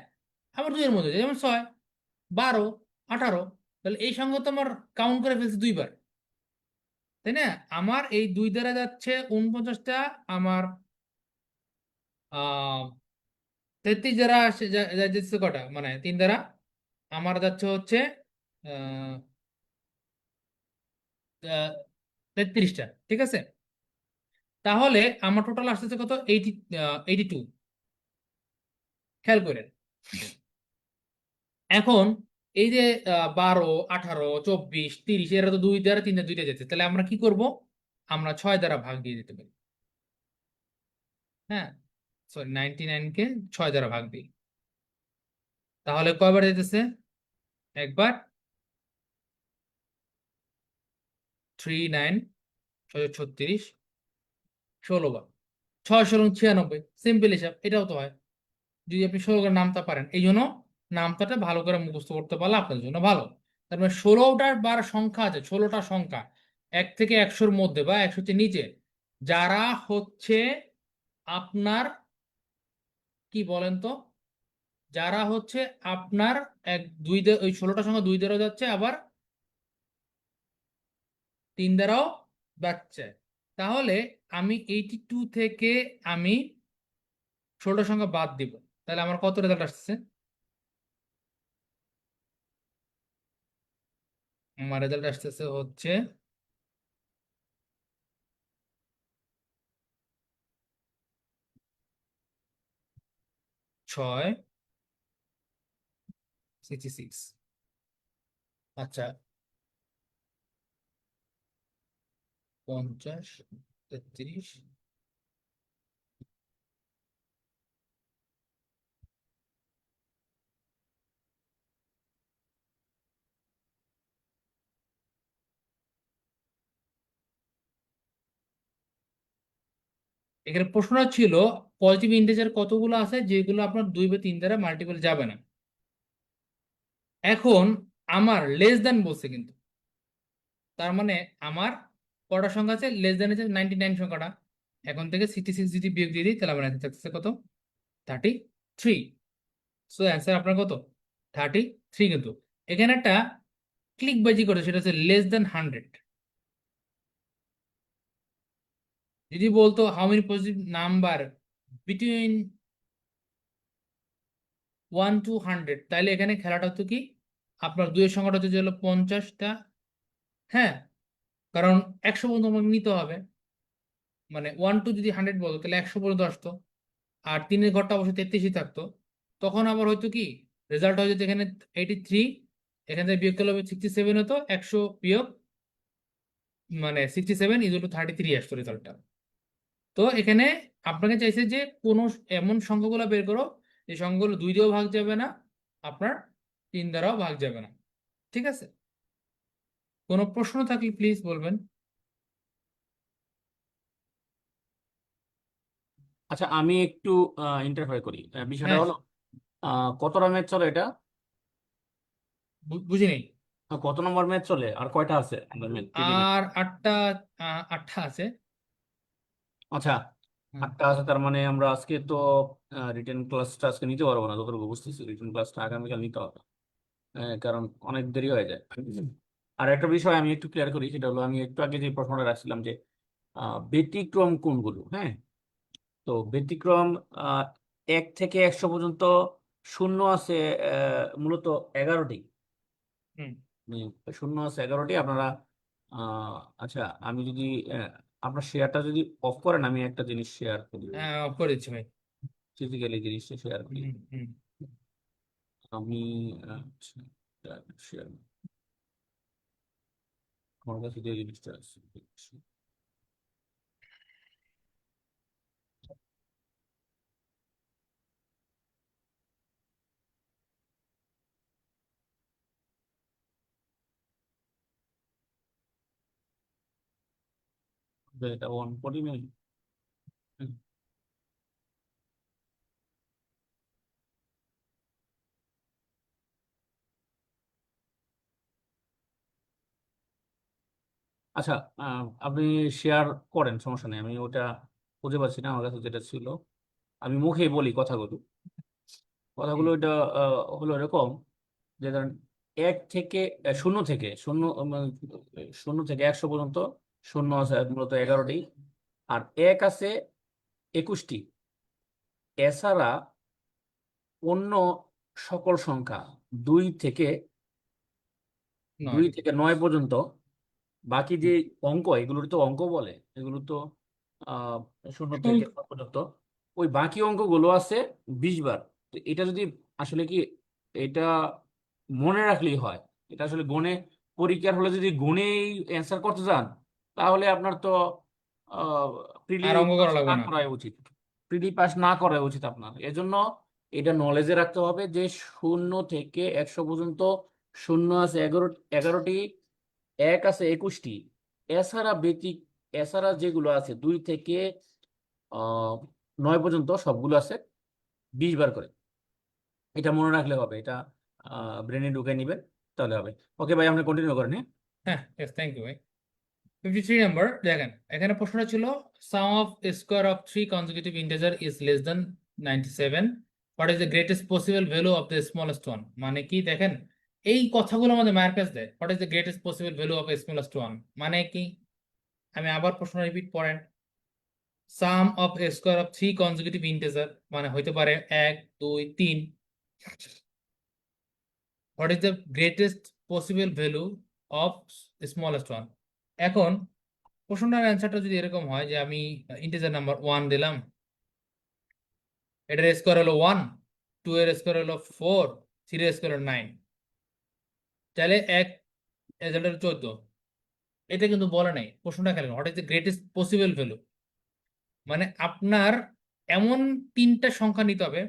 আবার 2-এর মধ্যেও যায়, যেমন 6, 12, 18। তাহলে এই সংখ্যা তো আমার কাউন্ট করে ফেলছে 2 বার, তাই না? আমার এই 2 দ্বারা যাচ্ছে 49টা, আমার 33 দ্বারা যাচ্ছে কটা, মানে 3 দ্বারা আমার যাচ্ছে হচ্ছে আহ 33টা, ঠিক আছে? তাহলে আমার টোটাল আসতেছে কত, 82। খেয়াল করেন। এখন এই যে 12, 18, 24, 30, এরা তো 2 দ্বারা 3 দ্বারা দুইটা যাচ্ছে, তাহলে আমরা কি করব? আমরা 6 দ্বারা ভাগ দিয়ে দিতে পারি। হ্যাঁ, সরি, 99-কে 6 দ্বারা ভাগ দিই, তাহলে কয়বার যেতেছে? একবার। 3, 9, 36, 16 বার। 6 × 96, সিম্পল হিসাব, এটাও তো হয় যদি আপনি 16 নামতা পারেন। এই জন্য নামতাটা ভালো করে মুখস্থ করতে পারলে আপনার জন্য ভালো। তার মানে 16টার বার সংখ্যা আছে, 16টা সংখ্যা 1 থেকে 100-র মধ্যে বা 100 থেকে নিচে, যারা হচ্ছে আপনার, কি বলেন তো, যারা হচ্ছে আপনার এক দুই ওই 16টা সংখ্যা 2 দ্বারাও যাচ্ছে, আবার 3 দ্বারাও যাচ্ছে। তাহলে আমি 82 থেকে আমি 16টা সংখ্যা বাদ দিব, তাহলে আমার কত রেজাল্ট আসছে? আমার রেজাল্ট আসতেছে হচ্ছে 666। আচ্ছা, 50, 33। এখানে প্রশ্নটা ছিল পজিটিভ ইন্টিজার কতগুলো আছে যেগুলো আপনার 2 বা 3 দ্বারা মাল্টিপল যাবে না। এখন আমার লেস দেন বলছে কিন্তু, তার মানে আমার কটা সংখ্যা আছে লেস দেন, আছে 99 সংখ্যাটা। এখন থেকে 66 যদি বিয়োগ দিয়ে দিই, তাহলে আমার অ্যান্সার থাকছে কত? 33। সো অ্যান্সার আপনার কত? 33। কিন্তু এখানে একটা ক্লিক বাজি করে, সেটা হচ্ছে লেস দেন 100। যদি বলতো how many positive number between 1 to 100, তাহলে এখানে খেলাটা হতো কি, আপনার 2-এর সংখ্যাটা যদি হলো 50টা, হ্যাঁ, কারণ 100 পর্যন্ত আমাকে নিতে হবে, মানে 1 to যদি 100 বলতো তাহলে 100 পর্যন্ত আসতো, আর 3-এর ঘরটা অবশ্যই 33 থাকতো। তখন আবার হয়তো কি, রেজাল্ট হয়ে যেত এখানে 83, এখান থেকে বিয়োগ করলে 67 হতো, 100 বিয়োগ মানে 67 = 33 আসতো রেজাল্টটা। তো এখানে আপনাকে চাইছে যে কোন এমন সংখ্যাগুলো বের করো যে সংখ্যাগুলো 2 দিয়েও ভাগ যাবে না, আপনার 3 দ্বারাও ভাগ যাবে না। ঠিক আছে? কোনো প্রশ্ন থাকলে প্লিজ বলবেন। আচ্ছা, আমি একটু ইন্টারফেয়ার করি। বিষয়টা হ্যাঁ, হলো কতটা ম্যাচ চলে এটা? বুঝি নেই। কত নম্বর ম্যাচ চলে আর কয়টা আছে ম্যাচ, পিটি ম্যাচ? আর 8টা, 8টা আছে। আচ্ছা, হুম। 8টা আছে, তার মানে আমরা আজকে তো রিটেন ক্লাসটা আজকে নিতে পারবো না, যতটুকু বুঝতেছি রিটেন ক্লাসটা আগামীকাল নিতে হবে। কারণ অনেক দেরি হয়ে যায়। আর একটা বিষয় আমি একটু ক্লিয়ার করি, সেটা হলো আমি একটু আগে যে প্রশ্নটা রাখছিলাম যে ব্যতিক্রম কোনগুলো, হ্যাঁ। তো ব্যতিক্রম 1 থেকে 100 পর্যন্ত শূন্য আছে মূলত 11টি। হুম। শূন্য আছে 11টি। আপনারা আচ্ছা, আমি যদি আপনার শেয়ারটা যদি অফ করেন, আমি একটা জিনিস শেয়ার করি, হ্যাঁ, অফ করে দিচ্ছি ভাই। ফিজিক্যালি জিনিসটা শেয়ার করি। হুম হুম। আমি শেয়ার, আমার কাছে যে জিনিসটা আছে এটা অন করি নাই। হুম। আচ্ছা, আপনি শেয়ার করেন, সমস্যা নেই। আমি ওটা খুঁজে পাচ্ছি না, আমার কাছে যেটা ছিল। আমি মুখেই বলি কথাগুলো। হুম। কথাগুলো এটা হলো এরকম যে ধরেন 1 থেকে শূন্য থেকে শূন্য, শূন্য থেকে 100 পর্যন্ত শূন্য আছে মূলত 11টি, আর 1 আছে 21টি। এছাড়া অন্য সকল সংখ্যা 2 থেকে নয়। 9 পর্যন্ত, বাকি যে হুম। অঙ্ক, এগুলোর তো অঙ্ক বলে, এগুলো তো আহ শূন্য হুম। থেকে 9 পর্যন্ত, ওই বাকি অঙ্কগুলো আছে 20 বার। তো এটা যদি আসলে কি, এটা মনে রাখলেই হয়। এটা আসলে গুণে, পরীক্ষার হলে যদি গুণেই অ্যান্সার করতে যান, তাহলে আপনার তো প্রিলি আর অঙ্ক পাস করা লাগবে না না। করাই উচিত। প্রিলি পাস না করাই উচিত আপনার। এজন্য এটা নলেজে রাখতে হবে যে শূন্য থেকে 100 পর্যন্ত শূন্য আছে 11টি, 1 আছে 21টি। এছাড়া এছাড়া যেগুলো আছে 2 থেকে 9 পর্যন্ত সবগুলো আছে 20 বার করে। এটা মনে রাখলে হবে, এটা ব্রেনে ঢুকে নিবেন, তাহলে হবে। ওকে ভাই, আপনি কন্টিনিউ করেন, হ্যাঁ? হ্যাঁ, থ্যাংক ইউ ভাই। 53 নাম্বার দেখেন, এখানে প্রশ্নটা ছিল sum of square of three consecutive integer is less than 97, what is the greatest possible value of the smallest one. মানে কি দেখেন, এই কথাগুলো আমাদের মায়ের কাছে দেয়, what is the greatest possible value of smallest one মানে কি। আমি আবার প্রশ্ন রিপিট করেন, sum of square of three consecutive integer মানে হইতে পারে 1 2 3, what is the greatest possible value of smallest one. এখন প্রশ্নটার অ্যান্সারটা যদি এরকম হয় যে আমি ইন্টিজার নাম্বার 1 দিলাম, এটার স্কোয়ার হলো 1, 2 এর স্কোয়ার হলো 4, 3 এর স্কোয়ার হলো 9, তাহলে এক রেজাল্ট হলো 14। এটা কিন্তু বলে নাই, প্রশ্নটা খেলেন what is the greatest possible value. মানে আপনার এমন তিনটা সংখ্যা নিতে হবে,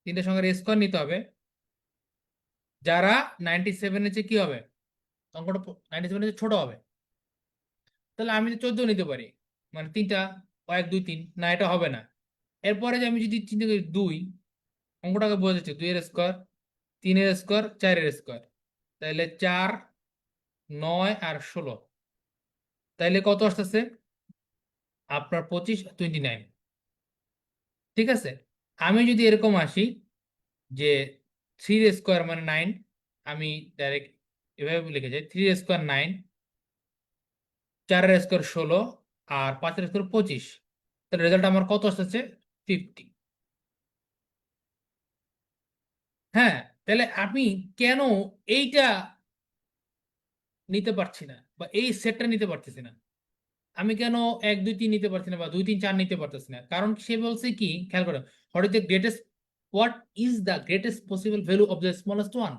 তিনটা সংখ্যার স্কোয়ার নিতে হবে যারা 97 এর চেয়ে কি হবে, অঙ্কটা 97 এর চেয়ে ছোট হবে। তাহলে আমি তো 14 নিতে পারি, মানে তিনটা, 1 2 3, না এটা হবে না। এরপরে যে আমি যদি চিন্তা করি 2, অঙ্কটাকে বোঝা যাচ্ছে 2 এর স্কোয়ার, 3 এর স্কোয়ার, 4 এর স্কোয়ার, তাহলে 4 9 আর 16, তাইলে কত আসতেছে আপনার 25 29। ঠিক আছে, আমি যদি এরকম আসি যে 3 এর স্কোয়ার মানে 9, আমি ডাইরেক্ট এভাবে লিখে যাই 3 এর স্কোয়ার 9, 4 এর স্কোয়ার 16 আর 5 এর স্কোয়ার 25, তাহলে রেজাল্ট আমার কত আসতেছে 50। হ্যাঁ, তাহলে আমি কেন এইটা নিতে পারছি না, বা এই সেটটা নিতে পারতেছি না, আমি কেন 1 2 3 নিতে পারছি না, বা 2 3 4 নিতে পারতেছি না? কারণ সে বলছে কি, খেয়াল করো, what is the greatest possible value of the smallest one.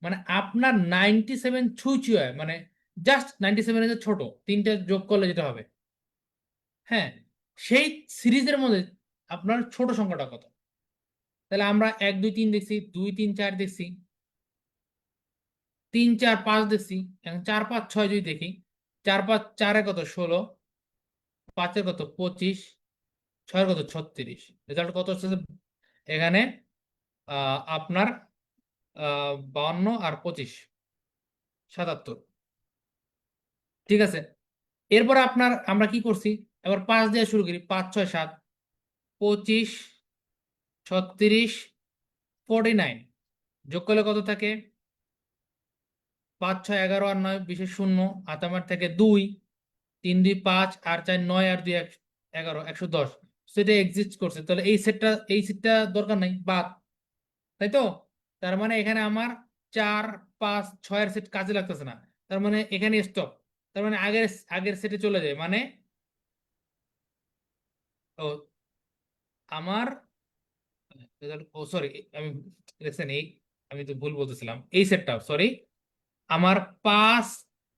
মানে আপনার 97 ছুঁই ছুঁই হয়, মানে জাস্ট 97 এর ছোট তিনটা যোগ করলে যেটা হবে। হ্যাঁ, সেই সিরিজের মধ্যে আপনার ছোট সংখ্যাটা কত? তাহলে আমরা 1 2 3 দেখছি, 2 3 4 দেখছি, 3 4 5 দেখছি, এখন 4 5 6 যদি দেখি, 4 5 4 এ কত 16, 5 এর কত 25, 6 এর কত 36, রেজাল্ট কত হচ্ছে এখানে আপনার 52 আর 25 77। ঠিক আছে, এরপর আপনার আমরা কি করছি, এবার 5 দিয়ে শুরু করি, 5 6 7, 25 36 49, যোগ করলে কত থাকে, 5 6 11 আর 9 20 শূন্য, হাতামার থেকে 2, 3 2 5 আর 4 9 আর 2 11 110, সেটা এক্সিস্ট করছে, তাহলে এই সেটটা দরকার নাই, বাদ, তাই তো? তার মানে এখানে আমার 4 5 6 এর সেট কাজে লাগতেছে না, তার মানে এখানে স্টপ। তার মানে আগের আগের সেটে চলে যায়, মানে ও আমার, ও সরি, আমি দেখছেন এই, আমি তো ভুল বলতেছিলাম, এই সেটটা সরি, আমার 5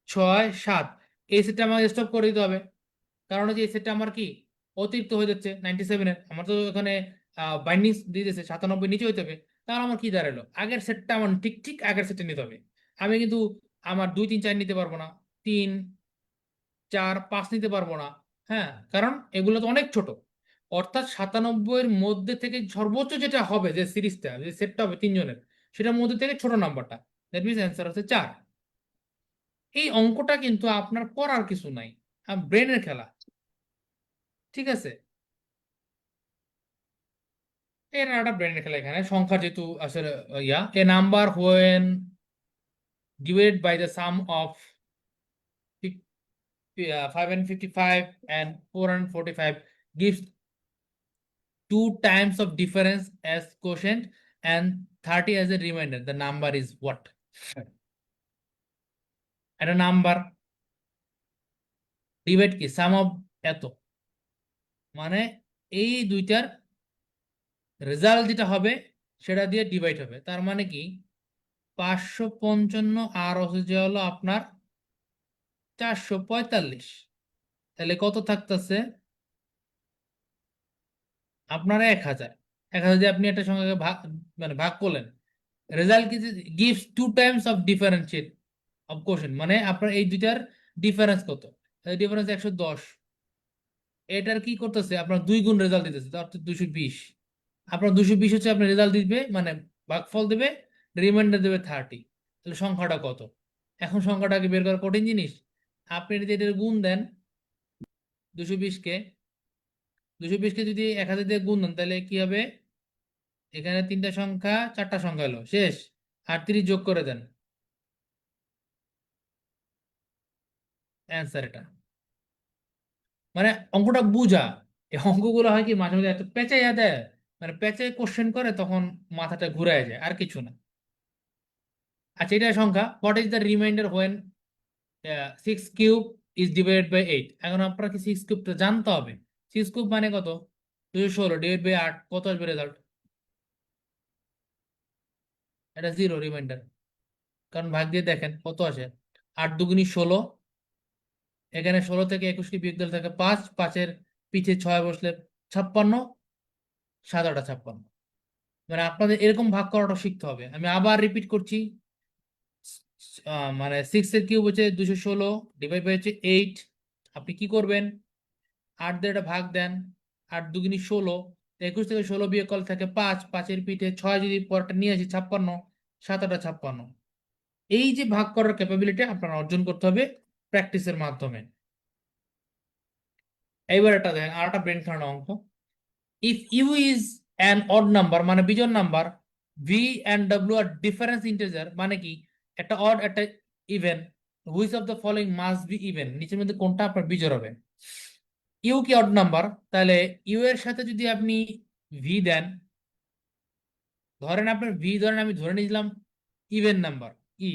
6 7 এই সেটটা আমাকে স্টপ করে দিতে হবে। কারণ হচ্ছে এই সেটটা আমার কি অতিরিক্ত হয়ে যাচ্ছে 97-এর, আমার তো এখানে বাইন্ডিং দিয়ে দিয়েছে 97 নিচে হইতে হবে। তাহলে আমার কি দাঁড়ালো, আগের সেটটা আমার ঠিক ঠিক আগের সেটটা নিতে হবে। আমি কিন্তু আমার 2 3 4 নিতে পারবো না, 3 4 5 নিতে পারবো না। হ্যাঁ, কারণ এগুলো তো অনেক ছোট। অর্থাৎ 97-এর মধ্যে থেকে সর্বোচ্চ যেটা হবে, যে সিরিজটা যে সেটটা হবে তিনজনের, সেটার মধ্যে থেকে ছোট নাম্বারটা, দ্যাট মিনস অ্যান্সার হচ্ছে 4। এই অঙ্কটা কিন্তু আপনার করার কিছু নাই, ব্রেনের খেলা, ঠিক আছে? এটা একটা ব্রেনের খেলা, এখানে সংখ্যা যেহেতু আসলে a number when divide by the sum of 555 and 445 gives 2 times of difference as quotient and 30 as a remainder. The number is what? একটা নাম্বার ডিভাইড কি সাম অফ এত, মানে এই দুইটার রেজাল্ট যেটা হবে সেটা দিয়ে ডিভাইড হবে। তার মানে কি 555 আর হচ্ছে হলো আপনার 445, তাহলে কত থাকতেছে আপনার 1000। 1000 দিয়ে আপনি একটা সংখ্যাকে ভাগ, মানে ভাগ করলেন, রেজাল্ট কি gives 2 Times of differentiate of question, মানে আপনার এই দুইটার ডিফারেন্স কত, ডিফারেন্স 110। এটার কি করতেছে আপনার 2 গুণ রেজাল্ট দিতেছে, অর্থাৎ 220। আপনার 220 হচ্ছে আপনার রেজাল্ট দিবে, মানে ভাগফল দেবে, রিমাইন্ডার দেবে 30। তাহলে সংখ্যাটা কত? এখন সংখ্যাটাকে বের করা কঠিন জিনিস। আপনি যদি এটার গুণ দেন 220 কে, 220 কে যদি 1000 দিয়ে গুণ দেন তাহলে কি হবে, এখানে 3টা সংখ্যা 4টা সংখ্যা এলো, শেষ। আর 30 যোগ করে দেন, অ্যান্সার এটা। মানে অঙ্কটা বুঝা, এই অঙ্কগুলো হয় কি মাঝে মাঝে এত পেঁচাইয়া দেয়, মানে পেঁচাই কোশ্চেন করে, তখন মাথাটা ঘুরায় যায়, আর কিছু না। আচ্ছা, এটা সংখ্যা, what is the remainder when 6 cube is divided by 8? এখন আপনার কি 6 কিউবটা জানতে হবে। 6 কিউব মানে কত, 216 ডিভাইড বাই 8, কত আসবে রেজাল্ট? এটা জিরো রিমাইন্ডার, কারণ ভাগ দিয়ে দেখেন কত আসে। 8 2 16, এখানে 16 থেকে 21কে বিয়োগ দিলে থাকে 5, 5-এর পিছে 6 বসলে 56, 7 8 56। মানে আপনাদের এরকম ভাগ করাটা শিখতে হবে। আমি আবার রিপিট করছি, মানে 6-এর কিউব হচ্ছে 216, ডিভাইড বাই হচ্ছে 8। আপনি কি করবেন, 8 দিয়ে এটা ভাগ দেন, 8 2 16, 21 থেকে 16 বিয়োগ করলে থাকে 5, 5-এর পিঠে 6 যদি পরটা নিয়ে আসি 56, 7 8 56। এই যে ভাগ করার ক্যাপাবিলিটি আপনার অর্জন করতে হবে প্র্যাকটিসের মাধ্যমে। এইবার এটা দেখেন, আর একটা ব্রেন খাটানো অঙ্ক। If U is an odd number, মানে বিজোড় number, V and W are difference integer, মানে কি একটা অড একটা even, which of the following must be even, নিচের মধ্যে কোনটা আপনার বিজোড় হবে? ইউ কি অড নাম্বার, তাহলে ইউ এর সাথে যদি আপনি ভি দেন, ধরেন আপনার ভি, ধরেন আমি ধরে নিয়েছিলাম ইভেন নাম্বার ই,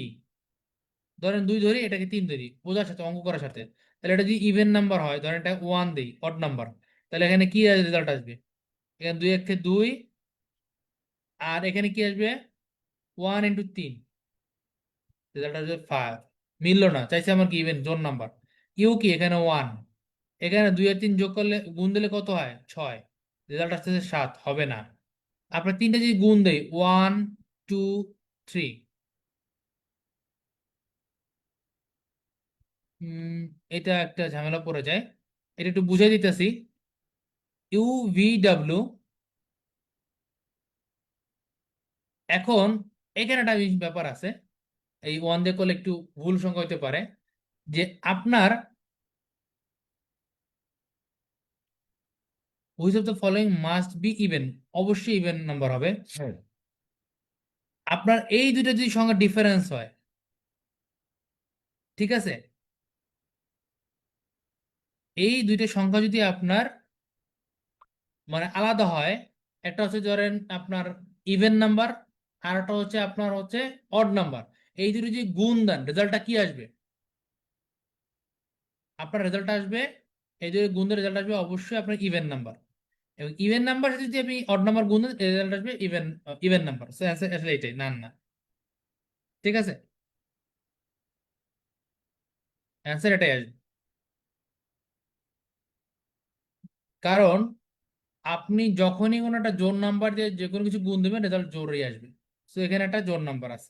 ধরেন 2 ধরি, এটাকে 3 ধরি, বোঝার সাথে অঙ্ক করার সাথে, তাহলে এটা যদি ইভেন নাম্বার হয়, ধরেন এটা 1 দিই অড নাম্বার, তাহলে এখানে কি রেজাল্ট আসবে? এখানে 2 1 2, আর এখানে কি আসবে 1 × 3, রেজাল্ট আসবে 5। মিললো না, চাইছে আমার কি ইভেন জোন নাম্বার। ইউ কি এখানে 1, এখানে 2 আর 3 যোগ করলে গুণ দিলে কত হয় 6, রেজাল্ট আসতেছে 7, হবে না। আপনার তিনটা যদি গুণ দেই 1 2 3, এটা একটা ঝামেলা পড়ে যায়, এটা একটু বুঝাই দিতেছি। ইউ ভি ডাব্লিউ, এখন এখানে একটা ব্যাপার আছে, এই ওয়ান দিয়ে করলে একটু ভুল সংখ্যা হতে পারে, যে আপনার which of the following must be even, অবশ্যই ইভেন নাম্বার হবে। হ্যাঁ, আপনার এই দুইটা যদি সংখ্যা ডিফারেন্স হয়, ঠিক আছে, এই দুইটা সংখ্যা যদি আপনার মানে আলাদা হয়। একটা হচ্ছে ধরেন আপনার ইভেন নাম্বার, আর একটা হচ্ছে আপনার হচ্ছে অড নাম্বার। এই দুটো যদি গুণ দেন রেজাল্টটা কি আসবে? আপনার রেজাল্ট আসবে, এই দুটো গুণ দিয়ে রেজাল্ট আসবে অবশ্যই আপনার ইভেন নাম্বার। এবং ইভেন নাম্বার সাথে যদি আপনি অড নাম্বার গুণ দেন রেজাল্ট আসবে ইভেন ইভেন নাম্বার। আসলে এটাই না না, ঠিক আছে, অ্যান্সার এটাই আসবে। কারণ আপনি যখনই কোনো একটা জোড় নাম্বার দিয়ে যে কোনো কিছু গুণ দেবেন রেজাল্ট জোড়ই আসবে। তো এখানে একটা জোড় নাম্বার আছে।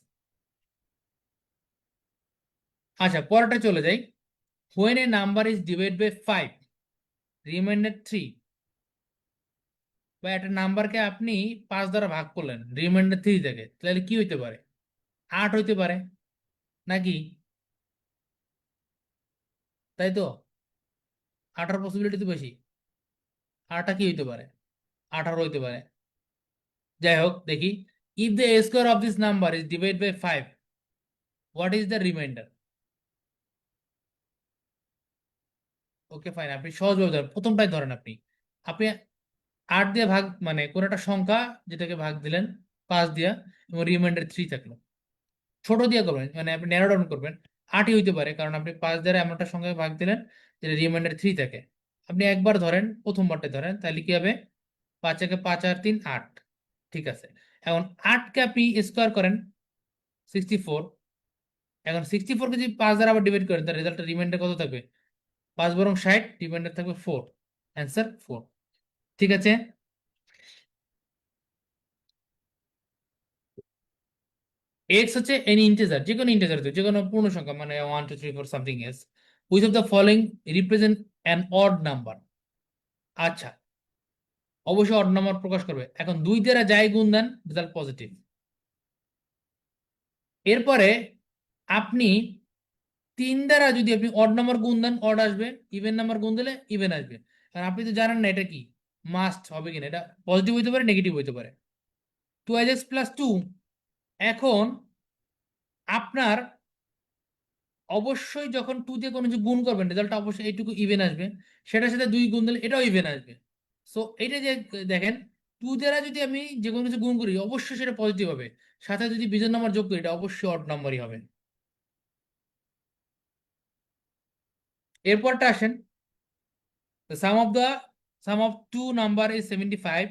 আচ্ছা, পরেরটা চলে যাই। When a number is divided by 5, remainder 3, বা একটা নাম্বারকে আপনি 5 দ্বারা ভাগ করলেন রিমাইন্ডার 3 থেকে, তাহলে কি হইতে পারে? 8 হইতে পারে নাকি? তাই তো, 8-এর পসিবিলিটি তো বেশি। 8টা কি হইতে পারে? 18 হইতে পারে। যাই হোক, দেখি। If the square of this number is divide by 5, what is the remainder? Okay fine, আপনি সহজভাবে ধরেন, প্রথমটাই ধরেন। আপনি আপনি 8 দিয়ে ভাগ, মানে কোন একটা সংখ্যা যেটাকে ভাগ দিলেন 5 দিয়া, এবং রিমাইন্ডার 3 থাকলো। ছোট দিয়ে করবেন, মানে আপনি ন্যারো ডাউন করবেন। 8ই হইতে পারে, কারণ আপনি 5 দ্বারা এমন একটা সংখ্যাকে ভাগ দিলেন যেটা রিমাইন্ডার 3 থাকে। আপনি একবার ধরেন, প্রথমবারটা ধরেন, তাহলে কি হবে? 5 একে 5 আর 3 8। ঠিক আছে, এখন 8কে আপনি স্কোয়ার করেন, 64। এখন 64কে যদি 5 দ্বারা আবার ডিভাইড করেন, তার রেজাল্ট রিমাইন্ডার কত থাকবে? 5 বরং 60, রিমাইন্ডার থাকবে 4। অ্যান্সার 4। ঠিক আছে। এক্স হচ্ছে এনি ইন্টিজার, যে কোনো ইন্টিজার, যে কোনো পূর্ণ সংখ্যা, মানে 1 2 3 4 something S, which of the following represent an odd number. আচ্ছা, অবশ্যই অড নাম্বার প্রকাশ করবে। এখন 2 দ্বারা যাই গুণ দেন রেজাল্ট পজিটিভ। এরপরে আপনি 3 দ্বারা যদি আপনি অড নাম্বার গুণ দেন অড আসবে, ইভেন নাম্বার গুণ দিলে ইভেন আসবে। কারণ আপনি তো জানেন না এটা কি মাস্ট হবে কিনা, এটা পজিটিভ হইতে পারে নেগেটিভ হইতে পারে। 2x plus 2। এখন আপনার অবশ্যই যখন 2 দিয়ে কোনো কিছু গুণ করবেন রেজাল্টটা অবশ্যই এইটুকু ইভেন আসবে। সেটার সাথে 2 গুণ দিলে এটাও ইভেন আসবে। সো এইটা যে দেখেন, 2 দ্বারা যদি আমি যে কোনো কিছু গুণ করি অবশ্যই সেটা পজিটিভ হবে। সাথে যদি বিজোড় নাম্বার যোগ করি এটা অবশ্যই অড নাম্বারই হবে। এরপরটা আসেন, the sum of two number is 75.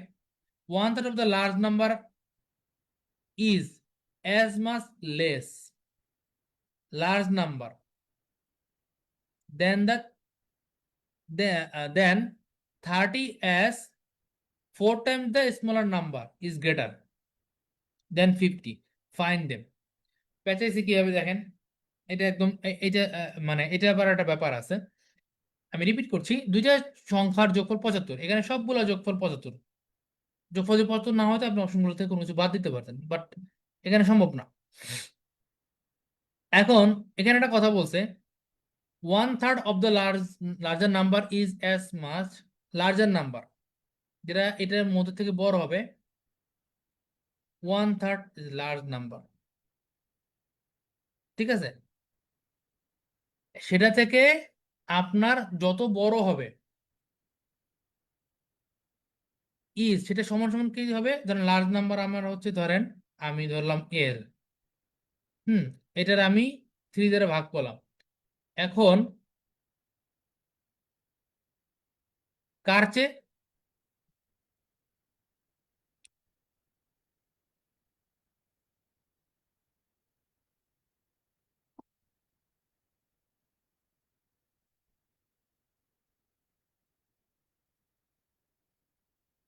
One third of the large number is as much less large number than then 30 as 4 times the smaller number is greater than 50. Find them. প্যাচাইছি কিভাবে দেখেন, এটা একদম এটা মানে এটা আবার একটা ব্যাপার আছে। আমি রিপিট করছি, দুইটা সংখ্যার যোগফল 75, এখানে সবগুলো যোগফল 75। যোগফল যদি 75 না হতো আপনি অপশনগুলো থেকে কোনো কিছু বাদ দিতে পারতেন, বাট এখানে সম্ভব না। এখন এখানে একটা কথা বলছে, 1/3 of the larger number is as much larger number, যেটা এটার মধ্যে থেকে বড় হবে। 1/3 ইজ লার্জ নাম্বার, ঠিক আছে। সেটা থেকে আপনার যত বড় হবে ইজ, সেটা সমান সমান কি হবে? ধরেন লার্জ নাম্বার আমার হচ্ছে, ধরেন আমি ধরলাম এর, হুম, এটার আমি 3 দ্বারা ভাগ করলাম। এখন কার চেয়ে?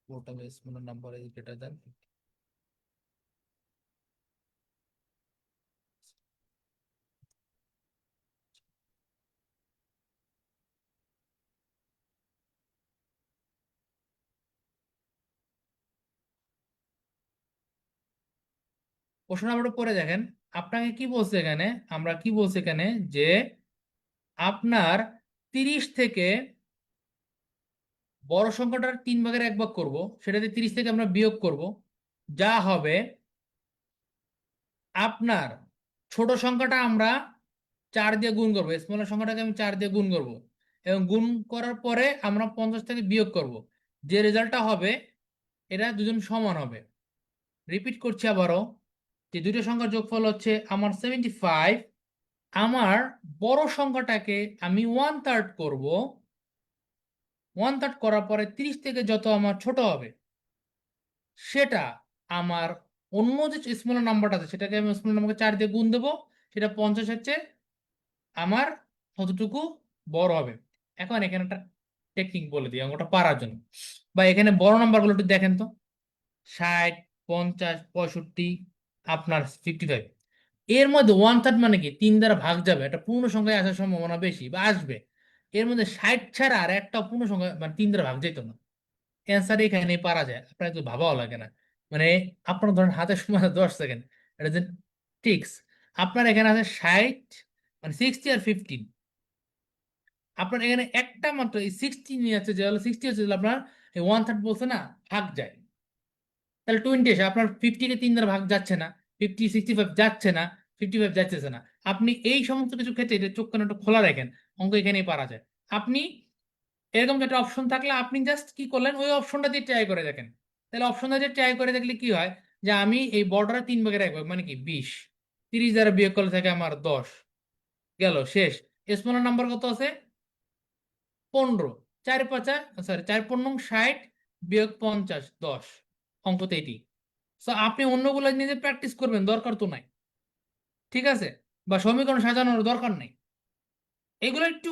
total smaller number is greater than। প্রশ্ন নাম্বারটা পরে দেখেন, আপনাকে কি বলছে এখানে, আমরা কি বলছে এখানে, যে আপনার 30 থেকে বড় সংখ্যাটার 3/1 করব, সেটাতে 30 থেকে আমরা বিয়োগ করব, যা হবে আপনার ছোট সংখ্যাটা আমরা 4 দিয়ে গুণ করবো, স্মল সংখ্যাটাকে আমি 4 দিয়ে গুণ করব, এবং গুণ করার পরে আমরা 50 থেকে বিয়োগ করব, যে রেজাল্টটা হবে এটা দুজন সমান হবে। রিপিট করছি আবারও, যে দুইটা সংখ্যার যোগফল হচ্ছে আমার 75। আমার বড় সংখ্যাটাকে আমি 1/3 করব। 1/3 করার পরে 30 থেকে যত আমার ছোট হবে সেটা আমার অন্য যে স্মল নাম্বারটা আছে সেটাকে আমি স্মল নাম্বারকে 4 দিয়ে গুণ দেবো। সেটা 50 হচ্ছে আমার কতটুকু বড় হবে। এখন এখানে একটা টেকনিক বলে দিই অঙ্কটা পারার জন্য, বা এখানে বড় নাম্বারগুলো একটু দেখেন তো। 60, 50, 65, আপনার 55। এর মধ্যে 1/3 মানে কি 3 দ্বারা ভাগ যাবে, এটা পূর্ণ সংখ্যায় আসার সম্ভাবনা বেশি বা আসবে। এর মধ্যে 60 ছাড়া আর একটা পূর্ণ সংখ্যা মানে 3 দ্বারা ভাগ যেত না। অ্যান্সার এখানে পারা যায়, আপনার একটু ভাবাও লাগে না। মানে আপনার ধরেন হাতে সময় আছে 10 সেকেন্ড, এটা যে টিক্স। আপনার এখানে আছে 60, মানে 60 আর 15। আপনার এখানে একটা মাত্র এই 60 নিয়ে আছে, যে হলো 60 হচ্ছে যে আপনার এই 1/3 বলছে না, ভাগ যায়। তাহলে 20 আসে, আপনার 50 কে 3 দ্বারা ভাগ যাচ্ছে না, 50, 65 যাচ্ছে না, 55 যাচ্ছে না। আপনি এই সমস্ত কিছু ক্ষেত্রে এটা চোখ কান একটু খোলা রাখেন, অঙ্ক এখানেই পারা যায়। আপনি এরকম একটা অপশন থাকলে আপনি জাস্ট কি করলেন, ওই অপশনটা দিয়ে ট্রাই করে দেখেন। তাহলে অপশনটা দিয়ে ট্রাই করে দেখলে কি হয়, যে আমি এই বর্ডারে 3 ভাগের 1 ভাগ মানে কি 20, 30 দ্বারা বিয়োগ করলে থাকে আমার 10, গেল শেষ। স্মল নাম্বার কত আছে? 15। 4 5, সরি 4 15 60 বিয়োগ 50 10, অঙ্ক তো এটি। তো আপনি অন্যগুলো নিজে প্র্যাকটিস করবেন, দরকার তো নাই, ঠিক আছে? বা সমীকরণ সাজানোর দরকার নেই, এগুলো একটু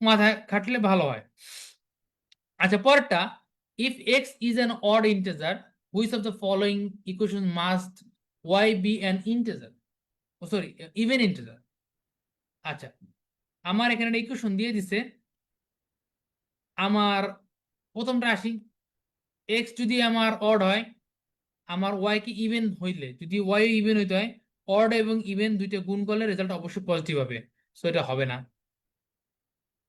মাথায় খাটলে ভালো হয়। আচ্ছা, পরেরটা, if X is an odd integer, which of the following equation must Y be an integer, oh sorry even integer. আচ্ছা, আমার এখানে একটা ইকুয়েশন দিয়ে দিছে। আমার প্রথমটা আসি, এক্স যদি আমার অড হয়, আমার ওয়াই কি ইভেন হইলে, যদি ওয়াই ইভেন হইতে হয়, অড এবং ইভেন দুইটা গুণ করলে রেজাল্ট অবশ্যই পজিটিভ হবে। সো এটা হবে না।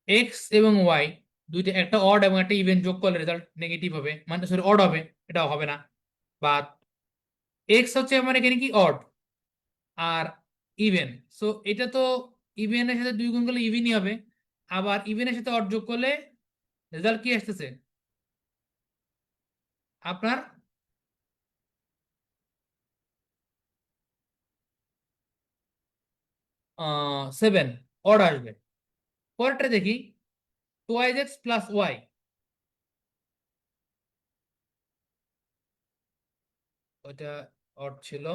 এক্স এবং ওয়াই দুইটা, একটা অড এবং একটা ইভেন যোগ করলে রেজাল্ট নেগেটিভ হবে, মানে সরি অড হবে, এটাও হবে না। বা এক্স হচ্ছে আমার এখানে কি অড, আর ইভেন, সো এটা তো ইভেনের সাথে 2 গুণ করলে ইভেনই হবে। আবার ইভেনের সাথে অড যোগ করলে রেজাল্ট কি আসতেছে আপনার 7, অড আসবে। পরেরটা দেখি, 2x + y, ওইটা অড ছিল,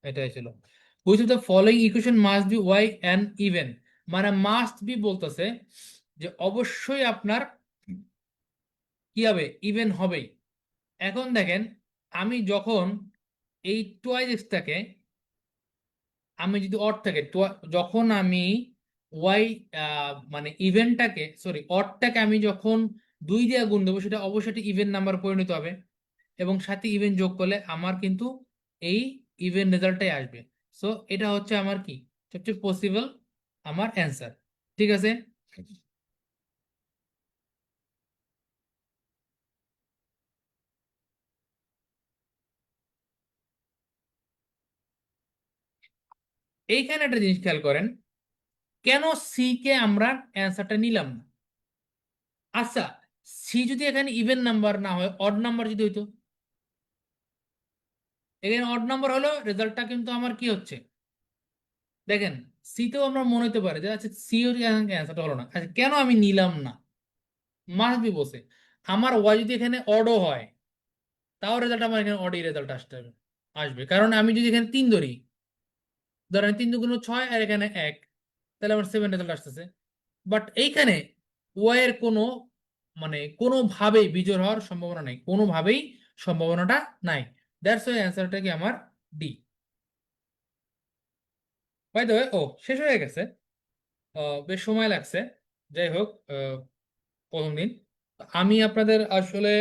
এটাই ছিল। Which of the following equation must be Y and even, মানে মাস্ট বি বলতেছে যে অবশ্যই আপনার কি হবে, ইভেন হবেই। এখন দেখেন, আমি যখন এই 2x-টাকে, আমি যদি অড থাকে যখন আমি ওয়াই মানে ইভেন্টটাকে, সরি অডটাকে আমি যখন 2 দিয়ে গুণ দেবো, সেটা অবশ্যই ইভেন নাম্বার পরিণত হবে। এবং সাথে ইভেন যোগ করলে আমার কিন্তু এই ইভেন রেজাল্টটাই আসবে। সো এটা হচ্ছে আমার কি সবচেয়ে পসিবল আমার অ্যান্সার, ঠিক আছে? এইখানে একটা জিনিস খেয়াল করেন, কেন সি কে আমরা অ্যান্সারটা নিলাম না? আচ্ছা, সি যদি এখানে ইভেন নাম্বার না হয়, অড নাম্বার যদি হইতো, এখানে অড নাম্বার হলো, রেজাল্টটা কিন্তু আমার কি হচ্ছে দেখেন, সি তেও আমরা মনে হতে পারে যে আচ্ছা সি এর অ্যান্সারটা হলো না। আচ্ছা, কেন আমি নিলাম না? মাস্ট বি বসে, আমার ওয়াই যদি এখানে অডও হয়, তাও রেজাল্ট আমার এখানে অডই রেজাল্ট আসতে হবে, আসবে। কারণ আমি যদি এখানে 3 ধরি, ধরেন 3 × 6 আর এখানে 1, তাহলে আমার 7 রেজাল্ট আসতেছে। বাট এইখানে ওয়াই এর কোনো, মানে কোনোভাবেই বিজোড় হওয়ার সম্ভাবনা নাই, কোনোভাবেই সম্ভাবনাটা নাই। দ্যাটস ওয়াই অ্যান্সারটা কি আমার ডি। বাই দ্য ওয়ে, ও শেষ হয়ে গেছে, বেশ সময় লাগছে। যাই হোক, প্রথম দিন আমি আপনাদের আসলে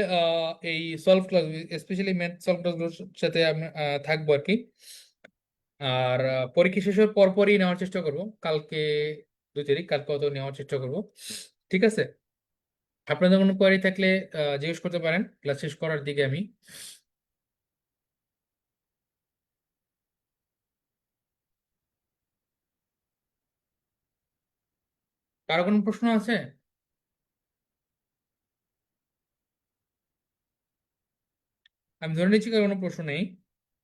এই solve class, specially math solve ক্লাসগুলোর সাথে আমি থাকবো আর কি। আর পরীক্ষা শেষ হওয়ার পরপরই নেওয়ার চেষ্টা করব, কালকে 2 তারিখ, কালকে অত নেওয়ার চেষ্টা করব, ঠিক আছে? আপনাদের কোনো কোয়ারি থাকলে জিজ্ঞেস করতে পারেন ক্লাস শেষ করার দিকে আমি। কারো কোনো প্রশ্ন আছে? আমি ধরে নিচ্ছি কোনো প্রশ্ন নেই।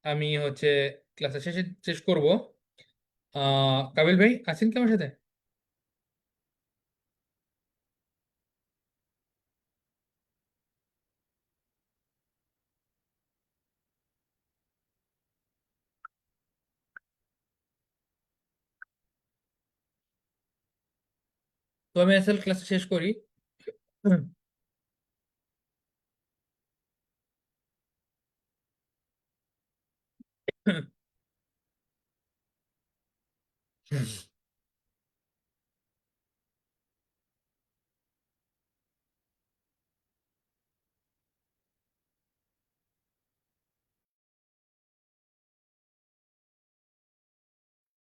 আমি হচ্ছে ক্লাসের শেষে শেষ করব। কাবিল ভাই আছেন কি আমার সাথে? তো আমি আসলে ক্লাস শেষ করি। হুম।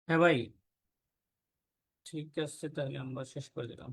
হ্যাঁ ভাই, ঠিক আছে, তাহলে আমরা শেষ করে দিলাম।